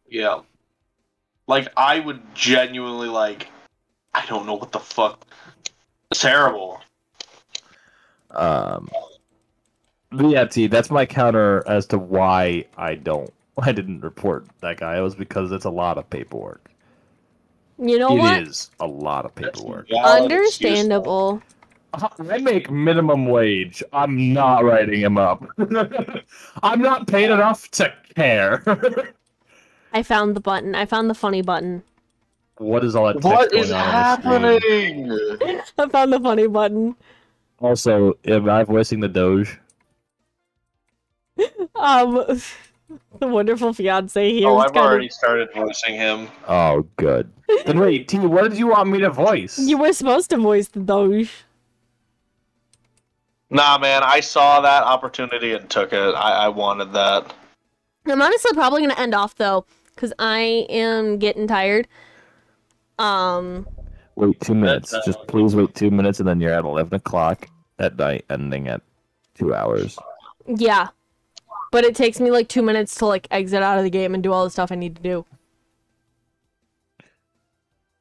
Speaker 5: Yeah. Like I would genuinely like. I don't know what the fuck. It's terrible.
Speaker 6: But yeah, T, that's my counter as to why I didn't report that guy. It was because it's a lot of paperwork.
Speaker 1: You know what?
Speaker 6: It is a lot of paperwork.
Speaker 1: Understandable.
Speaker 6: I make minimum wage. I'm not writing him up. I'm not paid enough to care.
Speaker 1: I found the button. I found the funny button.
Speaker 6: What is all that text
Speaker 5: What
Speaker 6: going
Speaker 5: is
Speaker 6: on the screen?
Speaker 5: happening?
Speaker 1: I found the funny button.
Speaker 6: Also, am I voicing the Doge?
Speaker 1: The wonderful fiance here.
Speaker 5: Oh,
Speaker 1: was
Speaker 5: I've
Speaker 1: kind of-
Speaker 5: already started voicing him.
Speaker 6: Oh, good. Then wait, T, what did you want me to voice?
Speaker 1: You were supposed to voice the Doge.
Speaker 5: Nah, man, I saw that opportunity and took it. I wanted that.
Speaker 1: I'm honestly probably gonna end off though, because I am getting tired.
Speaker 6: Wait 2 minutes. Just please wait 2 minutes, and then you're at 11 o'clock at night, ending at 2 hours.
Speaker 1: Yeah. But it takes me like 2 minutes to like exit out of the game and do all the stuff I need to do.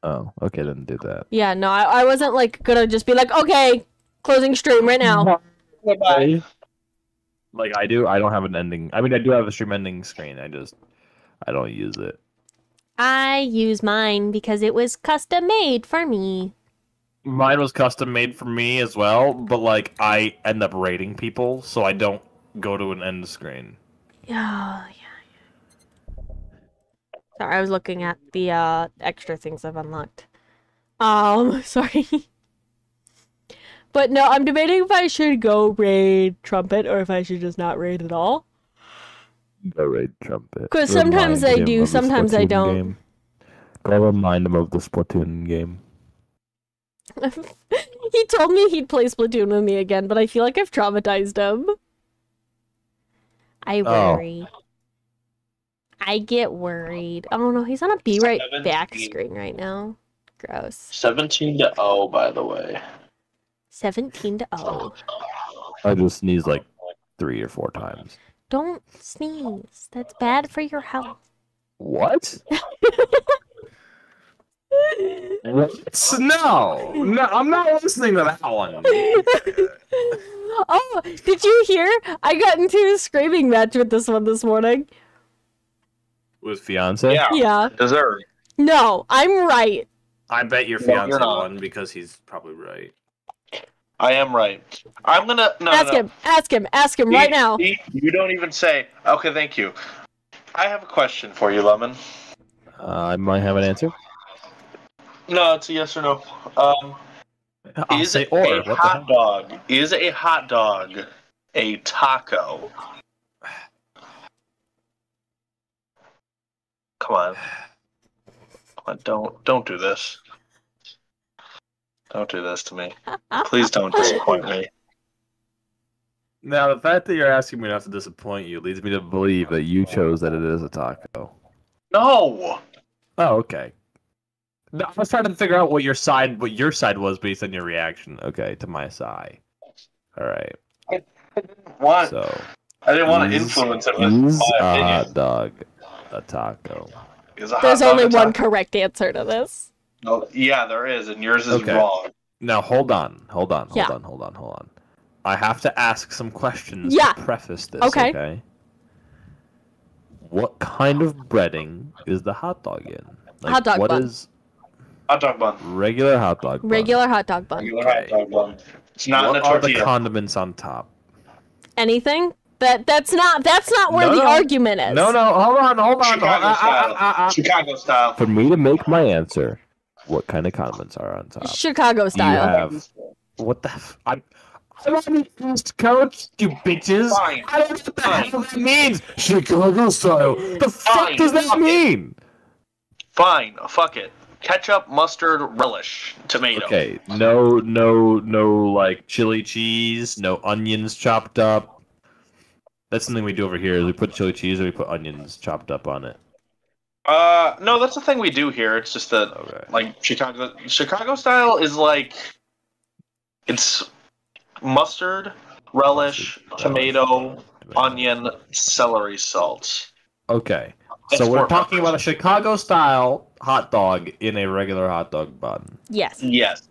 Speaker 6: Oh, okay, then do that.
Speaker 1: Yeah, no, I wasn't like gonna just be like, okay, closing stream right now.
Speaker 5: Goodbye.
Speaker 6: Like I do, I don't have an ending. I mean, I do have a stream ending screen. I don't use it.
Speaker 1: I use mine because it was custom made for me.
Speaker 6: Mine was custom made for me as well, but like I end up rating people, so I don't go to an end screen.
Speaker 1: Yeah. Sorry, I was looking at the extra things I've unlocked. Sorry. But no, I'm debating if I should go raid Trumpet or if I should just not raid at all.
Speaker 6: Go raid Trumpet.
Speaker 1: 'Cause sometimes I
Speaker 6: Remind
Speaker 1: do,
Speaker 6: him of the
Speaker 1: sometimes I
Speaker 6: Splatoon
Speaker 1: don't.
Speaker 6: game. Go remind him of the Splatoon game.
Speaker 1: He told me he'd play Splatoon with me again, but I feel like I've traumatized him. I worry. I get worried. Oh no, he's on a be right back
Speaker 5: 17.
Speaker 1: screen right now. Gross.
Speaker 5: 17-0, by the way.
Speaker 1: 17-0.
Speaker 6: I just sneezed like 3 or 4 times.
Speaker 1: Don't sneeze. That's bad for your health.
Speaker 6: What? No, I'm not listening to that one.
Speaker 1: Oh, did you hear? I got into a screaming match with this one this morning.
Speaker 6: With fiance?
Speaker 5: Yeah.
Speaker 1: Yeah.
Speaker 5: Deserve.
Speaker 1: No, I'm right.
Speaker 6: I bet your
Speaker 5: No,
Speaker 6: fiance
Speaker 5: you're not.
Speaker 6: won because he's probably right.
Speaker 5: I am right. I'm gonna
Speaker 1: Ask him right now.
Speaker 5: You don't even say. Okay, thank you. I have a question for you, Lemon.
Speaker 6: I might have an answer.
Speaker 5: No, it's a yes or no.
Speaker 6: I'll
Speaker 5: Is
Speaker 6: say
Speaker 5: a
Speaker 6: or. What the
Speaker 5: hot
Speaker 6: hell?
Speaker 5: dog? Is a hot dog a taco? Come on. Don't do this. Don't do this to me. Please don't disappoint me.
Speaker 6: Now, the fact that you're asking me not to disappoint you leads me to believe that you chose that it is a taco.
Speaker 5: No.
Speaker 6: Oh, okay. No, I was trying to figure out what your side was based on your reaction. Okay, to my side. All right.
Speaker 5: What?
Speaker 6: So
Speaker 5: I didn't want to
Speaker 6: is-
Speaker 5: influence it with
Speaker 6: is
Speaker 5: my
Speaker 6: a
Speaker 5: opinion.
Speaker 6: hot dog a taco?
Speaker 5: Is a hot
Speaker 1: There's
Speaker 5: dog
Speaker 1: only
Speaker 5: a
Speaker 1: one
Speaker 5: taco?
Speaker 1: correct answer to this.
Speaker 5: No, yeah, there is, and yours is
Speaker 6: Okay.
Speaker 5: wrong.
Speaker 6: Now hold on.
Speaker 1: Yeah.
Speaker 6: I have to ask some questions
Speaker 1: Yeah.
Speaker 6: to preface this.
Speaker 1: Okay.
Speaker 6: Okay. What kind of breading is the hot dog in? Like,
Speaker 1: Hot dog
Speaker 6: what
Speaker 1: bun.
Speaker 6: is
Speaker 5: Hot dog bun.
Speaker 6: regular hot dog bun?
Speaker 1: Regular hot dog bun.
Speaker 5: Regular hot dog bun. It's not
Speaker 6: What
Speaker 5: in a
Speaker 6: are the
Speaker 5: tortilla.
Speaker 6: condiments on top?
Speaker 1: Anything? That's not where
Speaker 6: No,
Speaker 1: the
Speaker 6: no.
Speaker 1: argument is.
Speaker 6: No, hold on.
Speaker 5: Chicago style. Chicago style.
Speaker 6: For me to make my answer, what kind of condiments are on top?
Speaker 1: Chicago
Speaker 6: You
Speaker 1: style.
Speaker 6: have what the? I'm on the East Coast, you bitches.
Speaker 5: Fine.
Speaker 6: I don't know what the hell that means. Chicago style. The fuck
Speaker 5: Fine.
Speaker 6: does that
Speaker 5: Fuck it.
Speaker 6: mean?
Speaker 5: Fine. Fuck it. ketchup, mustard, relish, tomato.
Speaker 6: Okay, no, like chili cheese, no onions chopped up. That's something we do over here. Is we put chili cheese or we put onions chopped up on it.
Speaker 5: No, that's the thing we do here. It's just that, like, Chicago style is like, it's mustard, relish, tomato, onion, celery salt.
Speaker 6: Okay, so we're talking about a Chicago style hot dog in a regular hot dog bun.
Speaker 1: Yes.
Speaker 5: Yes.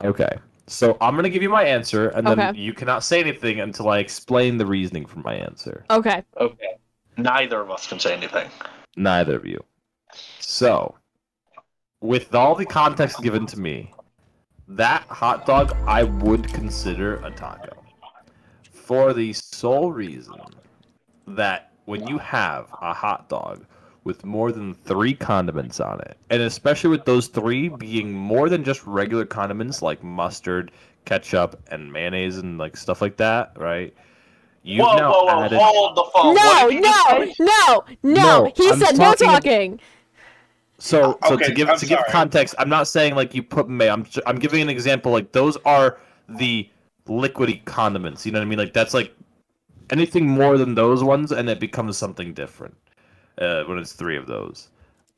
Speaker 6: Okay, so I'm gonna give you my answer, and then you cannot say anything until I explain the reasoning for my answer.
Speaker 1: Okay.
Speaker 5: Okay. Neither of us can say anything.
Speaker 6: Neither of you. So, with all the context given to me, that hot dog I would consider a taco. For the sole reason that when you have a hot dog with more than 3 condiments on it, and especially with those 3 being more than just regular condiments like mustard, ketchup, and mayonnaise and like stuff like that, right?
Speaker 5: Whoa,
Speaker 6: Added...
Speaker 5: hold the phone.
Speaker 1: No. He said no talking.
Speaker 6: So to give context, I'm not saying like you put mayo. I'm giving an example. Like those are the liquidy condiments. You know what I mean? Like that's like anything more than those ones, and it becomes something different when it's 3 of those.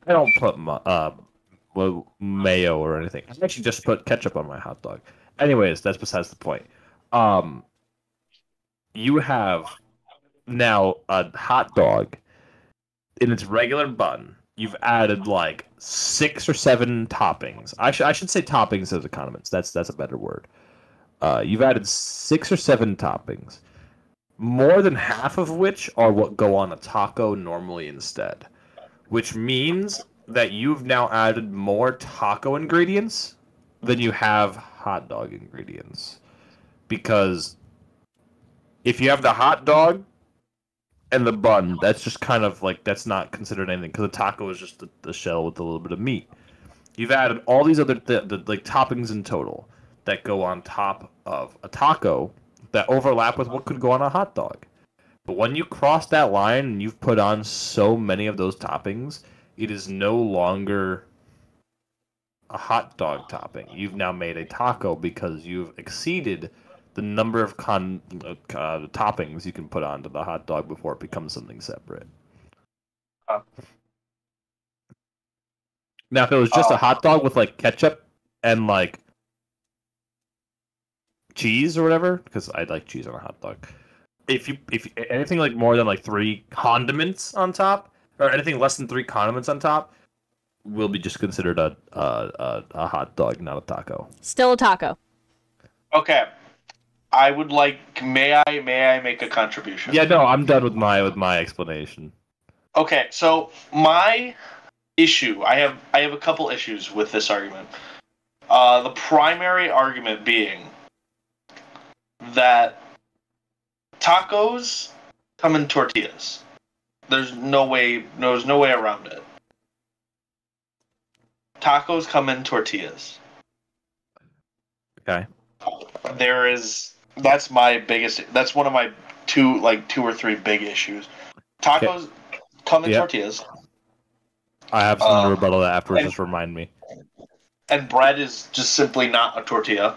Speaker 6: I don't put mayo or anything. I actually just put ketchup on my hot dog. Anyways, that's besides the point. You have now a hot dog in its regular bun. You've added like 6 or 7 toppings. I should say toppings as a condiments. That's a better word. You've added 6 or 7 toppings, more than half of which are what go on a taco normally instead, which means that you've now added more taco ingredients than you have hot dog ingredients. Because if you have the hot dog and the bun, that's just kind of like, that's not considered anything because the taco is just the shell with a little bit of meat. You've added all these other like toppings in total that go on top of a taco that overlap with what could go on a hot dog. But when you cross that line and you've put on so many of those toppings, it is no longer a hot dog topping. You've now made a taco because you've exceeded the number of toppings you can put onto the hot dog before it becomes something separate. Now, if it was just a hot dog with like ketchup and like cheese or whatever, because I like cheese on a hot dog. If anything like more than like 3 condiments on top, or anything less than 3 condiments on top, will be just considered a hot dog, not a taco.
Speaker 1: Still a taco.
Speaker 5: Okay. I would like. May I make a contribution?
Speaker 6: Yeah, no, I'm done with my explanation.
Speaker 5: Okay, so my issue, I have a couple issues with this argument. The primary argument being that tacos come in tortillas. There's no way around it. Tacos come in tortillas.
Speaker 6: Okay.
Speaker 5: That's my biggest. That's one of my 2 or 3 big issues. Tacos come in tortillas.
Speaker 6: I have something to rebuttal that afterwards. Just remind me.
Speaker 5: And bread is just simply not a tortilla.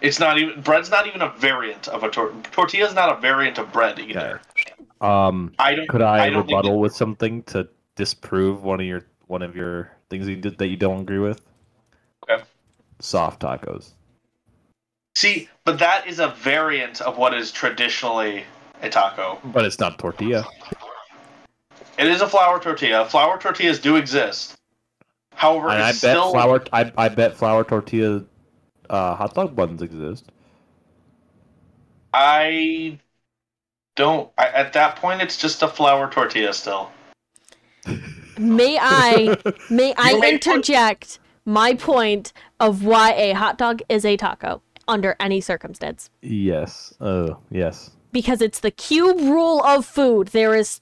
Speaker 5: It's not even. Bread's not even a variant of a tortilla. Is not a variant of bread either.
Speaker 6: Okay. Could I rebuttal with something to disprove one of your things you did that you don't agree with?
Speaker 5: Okay.
Speaker 6: Soft tacos.
Speaker 5: See, but that is a variant of what is traditionally a taco.
Speaker 6: But it's not tortilla.
Speaker 5: It is a flour tortilla. Flour tortillas do exist. However,
Speaker 6: and
Speaker 5: it's still...
Speaker 6: I bet flour tortilla hot dog buns exist.
Speaker 5: I don't... at that point, it's just a flour tortilla still.
Speaker 1: May I interject my point of why a hot dog is a taco under any circumstance?
Speaker 6: Yes. Yes.
Speaker 1: Because it's the cube rule of food. There is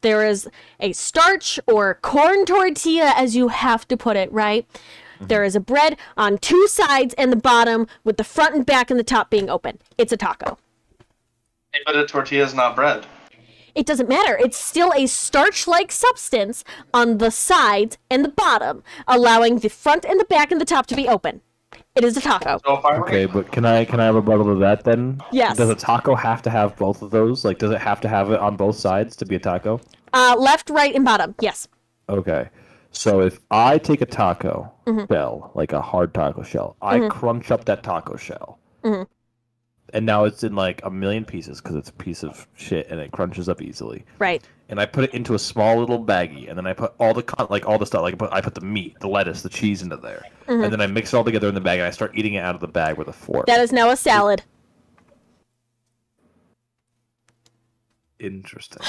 Speaker 1: a starch or corn tortilla, as you have to put it, right? Mm-hmm. There is a bread on 2 sides and the bottom with the front and back and the top being open. It's a taco.
Speaker 5: But a tortilla is not bread.
Speaker 1: It doesn't matter. It's still a starch-like substance on the sides and the bottom, allowing the front and the back and the top to be open. It is a taco.
Speaker 5: So if I were
Speaker 6: Okay, but can I have a rebuttal to that then?
Speaker 1: Yes.
Speaker 6: Does a taco have to have both of those? Like, does it have to have it on both sides to be a taco?
Speaker 1: Left, right, and bottom. Yes.
Speaker 6: Okay. So if I take a taco shell, like a hard taco shell, I crunch up that taco shell. And now it's in like a million pieces because it's a piece of shit and it crunches up easily.
Speaker 1: Right.
Speaker 6: And I put it into a small little baggie, and then I put all the stuff, like I put the meat, the lettuce, the cheese into there, and then I mix it all together in the bag, and I start eating it out of the bag with a fork.
Speaker 1: That is now a salad.
Speaker 6: Interesting.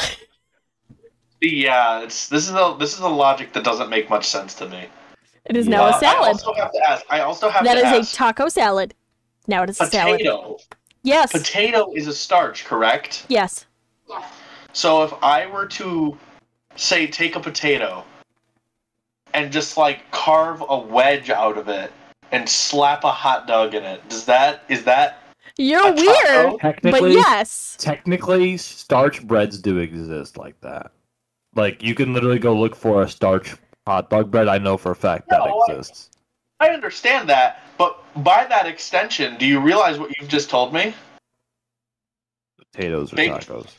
Speaker 5: Yeah, this is a logic that doesn't make much sense to me.
Speaker 1: It is now a salad.
Speaker 5: I also have to
Speaker 1: That
Speaker 5: ask.
Speaker 1: is a taco salad. Now it is a salad.
Speaker 5: Potato.
Speaker 1: Yes.
Speaker 5: Potato is a starch, correct?
Speaker 1: Yes.
Speaker 5: So if I were to, say, take a potato and just, like, carve a wedge out of it and slap a hot dog in it, is that
Speaker 1: You're
Speaker 5: a
Speaker 1: weird,
Speaker 5: taco?
Speaker 1: but yes.
Speaker 6: Technically, starch breads do exist like that. Like, you can literally go look for a starch hot dog bread. I know for a fact that exists.
Speaker 5: I understand that, but by that extension, do you realize what you've just told me?
Speaker 6: Potatoes or
Speaker 5: Baked-
Speaker 6: tacos.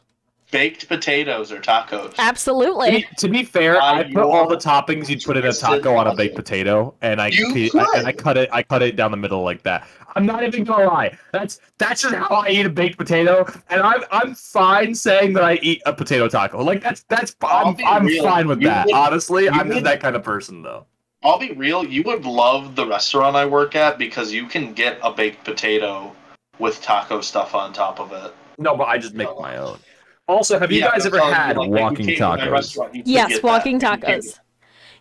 Speaker 5: Baked potatoes or tacos.
Speaker 1: Absolutely.
Speaker 6: To be fair, I put all the toppings you'd put in a taco on a baked potato, and I cut it down the middle like that. I'm not even gonna lie. That's just how I eat a baked potato, and I'm fine saying that I eat a potato taco. Like that's I'm fine with that. Honestly, I'm just that kind of person though.
Speaker 5: I'll be real, you would love the restaurant I work at because you can get a baked potato with taco stuff on top of it.
Speaker 6: No, but I just make my own. Also, have you guys ever had walking tacos?
Speaker 1: Yes, walking tacos.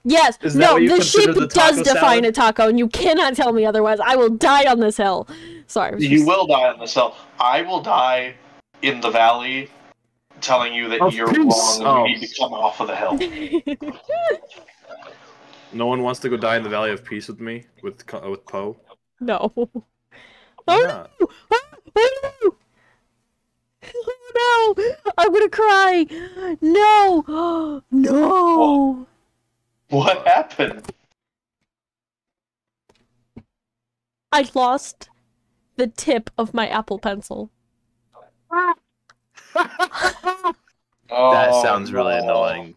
Speaker 1: Yes.
Speaker 6: Is that
Speaker 1: No,
Speaker 6: what you
Speaker 1: the
Speaker 6: consider
Speaker 1: sheep
Speaker 6: the taco
Speaker 1: does define
Speaker 6: salad?
Speaker 1: a taco, and you cannot tell me otherwise. I will die on this hill. Sorry.
Speaker 5: You will die on this hill. I will die in the valley telling you that
Speaker 6: Of
Speaker 5: you're
Speaker 6: peace.
Speaker 5: wrong and you need to come off of the hill.
Speaker 4: No one wants to go die in the Valley of Peace with me, with Poe.
Speaker 1: No.
Speaker 4: Why
Speaker 1: Oh
Speaker 4: not?
Speaker 1: no! Oh no! Oh no! I'm gonna cry! No! No!
Speaker 5: What happened?
Speaker 1: I lost the tip of my Apple Pencil.
Speaker 6: That
Speaker 5: Oh,
Speaker 6: sounds really
Speaker 5: no.
Speaker 6: annoying.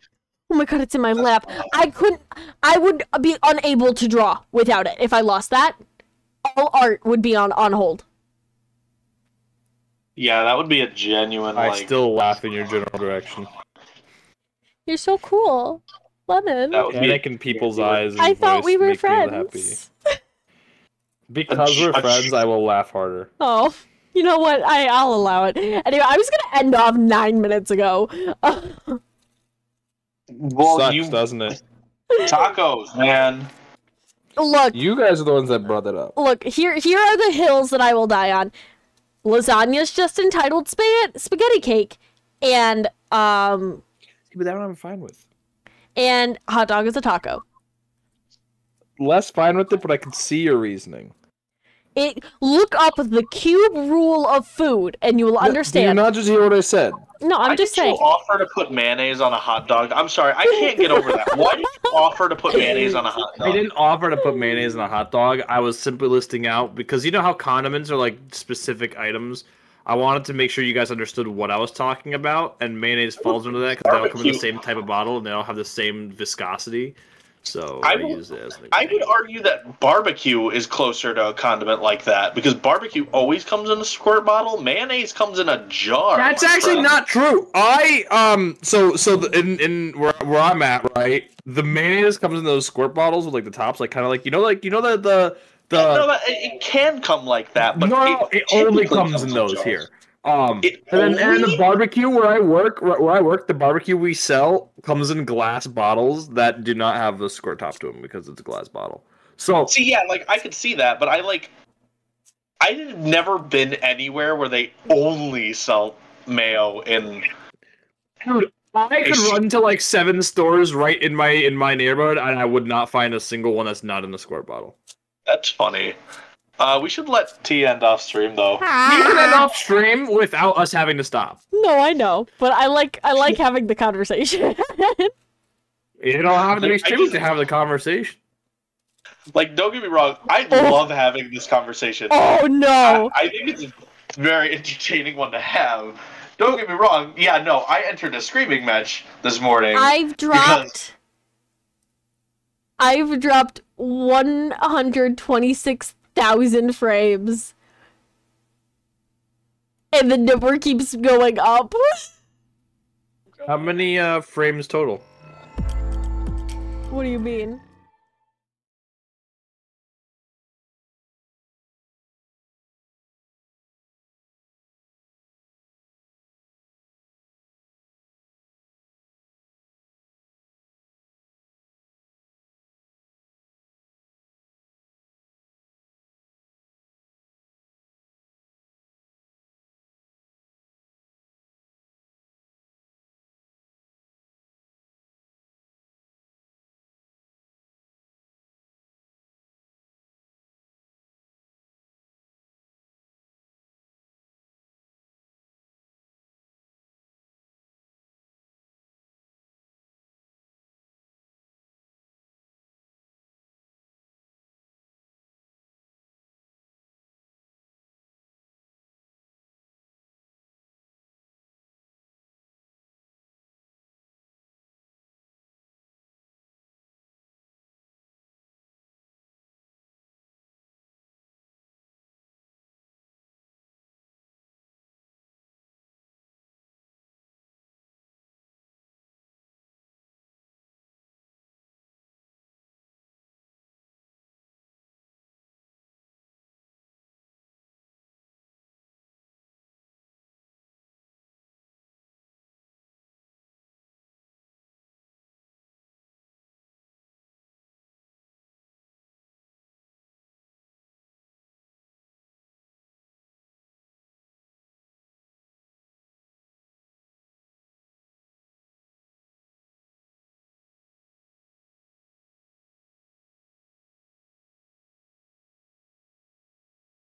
Speaker 1: Oh my god, it's in my lap. I would be unable to draw without it. If I lost that, all art would be on hold.
Speaker 5: Yeah, that would be a genuine,
Speaker 4: I
Speaker 5: like...
Speaker 4: still laugh in your general direction.
Speaker 1: You're so cool. Lemon.
Speaker 5: That would be
Speaker 4: Panic in people's eyes. And
Speaker 1: I thought
Speaker 4: voice
Speaker 1: we were
Speaker 4: make me happy.
Speaker 1: friends.
Speaker 4: Because we're friends, I will laugh harder.
Speaker 1: Oh, you know what? I'll allow it. Anyway, I was gonna end off 9 minutes ago.
Speaker 5: Well,
Speaker 4: Sucks, doesn't it?
Speaker 5: Tacos, man.
Speaker 1: Look,
Speaker 4: You guys are the ones that brought that up.
Speaker 1: look. Here are the hills that I will die on. Lasagna's just entitled spaghetti cake, and
Speaker 4: But that one I'm fine with.
Speaker 1: and hot dog is a taco.
Speaker 4: Less fine with it, but I can see your reasoning.
Speaker 1: Look up the cube rule of food, and you will
Speaker 4: Do you
Speaker 1: understand.
Speaker 4: not just hear what I said?
Speaker 1: No, I'm just
Speaker 5: Why did
Speaker 1: saying.
Speaker 5: you offer to put mayonnaise on a hot dog? I'm sorry, I can't get over that. Why did you offer to put mayonnaise on a hot dog?
Speaker 4: I didn't offer to put mayonnaise on a hot dog. I was simply listing out because you know how condiments are like specific items. I wanted to make sure you guys understood what I was talking about, and mayonnaise falls into that because they all come in the same type of bottle and they all have the same viscosity. So I use it as an
Speaker 5: I would
Speaker 4: example.
Speaker 5: argue that barbecue is closer to a condiment like that because barbecue always comes in a squirt bottle. Mayonnaise comes in a jar.
Speaker 4: That's
Speaker 5: my
Speaker 4: actually
Speaker 5: friend.
Speaker 4: not true. In where I'm at, right? The mayonnaise comes in those squirt bottles with like the tops, like kind of like the
Speaker 5: No, it can come like that, but
Speaker 4: no, it only
Speaker 5: typically
Speaker 4: comes in
Speaker 5: in
Speaker 4: those
Speaker 5: jars.
Speaker 4: here.
Speaker 5: It
Speaker 4: And then
Speaker 5: only-
Speaker 4: the barbecue where I work, the barbecue we sell comes in glass bottles that do not have the squirt top to them because it's a glass bottle. So
Speaker 5: See, yeah, like I could see that, but I've never been anywhere where they only sell mayo in.
Speaker 4: dude, I could run to like 7 stores right in my neighborhood, and I would not find a single one that's not in the squirt bottle.
Speaker 5: That's funny. We should let T end off stream though.
Speaker 4: You can end off stream without us having to stop.
Speaker 1: No, I know, but I like having the conversation.
Speaker 4: You don't have to be streaming to have the conversation.
Speaker 5: Like, don't get me wrong, I love having this conversation.
Speaker 1: Oh no!
Speaker 5: I think it's a very entertaining one to have. Don't get me wrong. Yeah, no, I entered a screaming match this morning.
Speaker 1: I've dropped 126,000 frames. And the number keeps going up.
Speaker 4: How many frames total?
Speaker 1: What do you mean?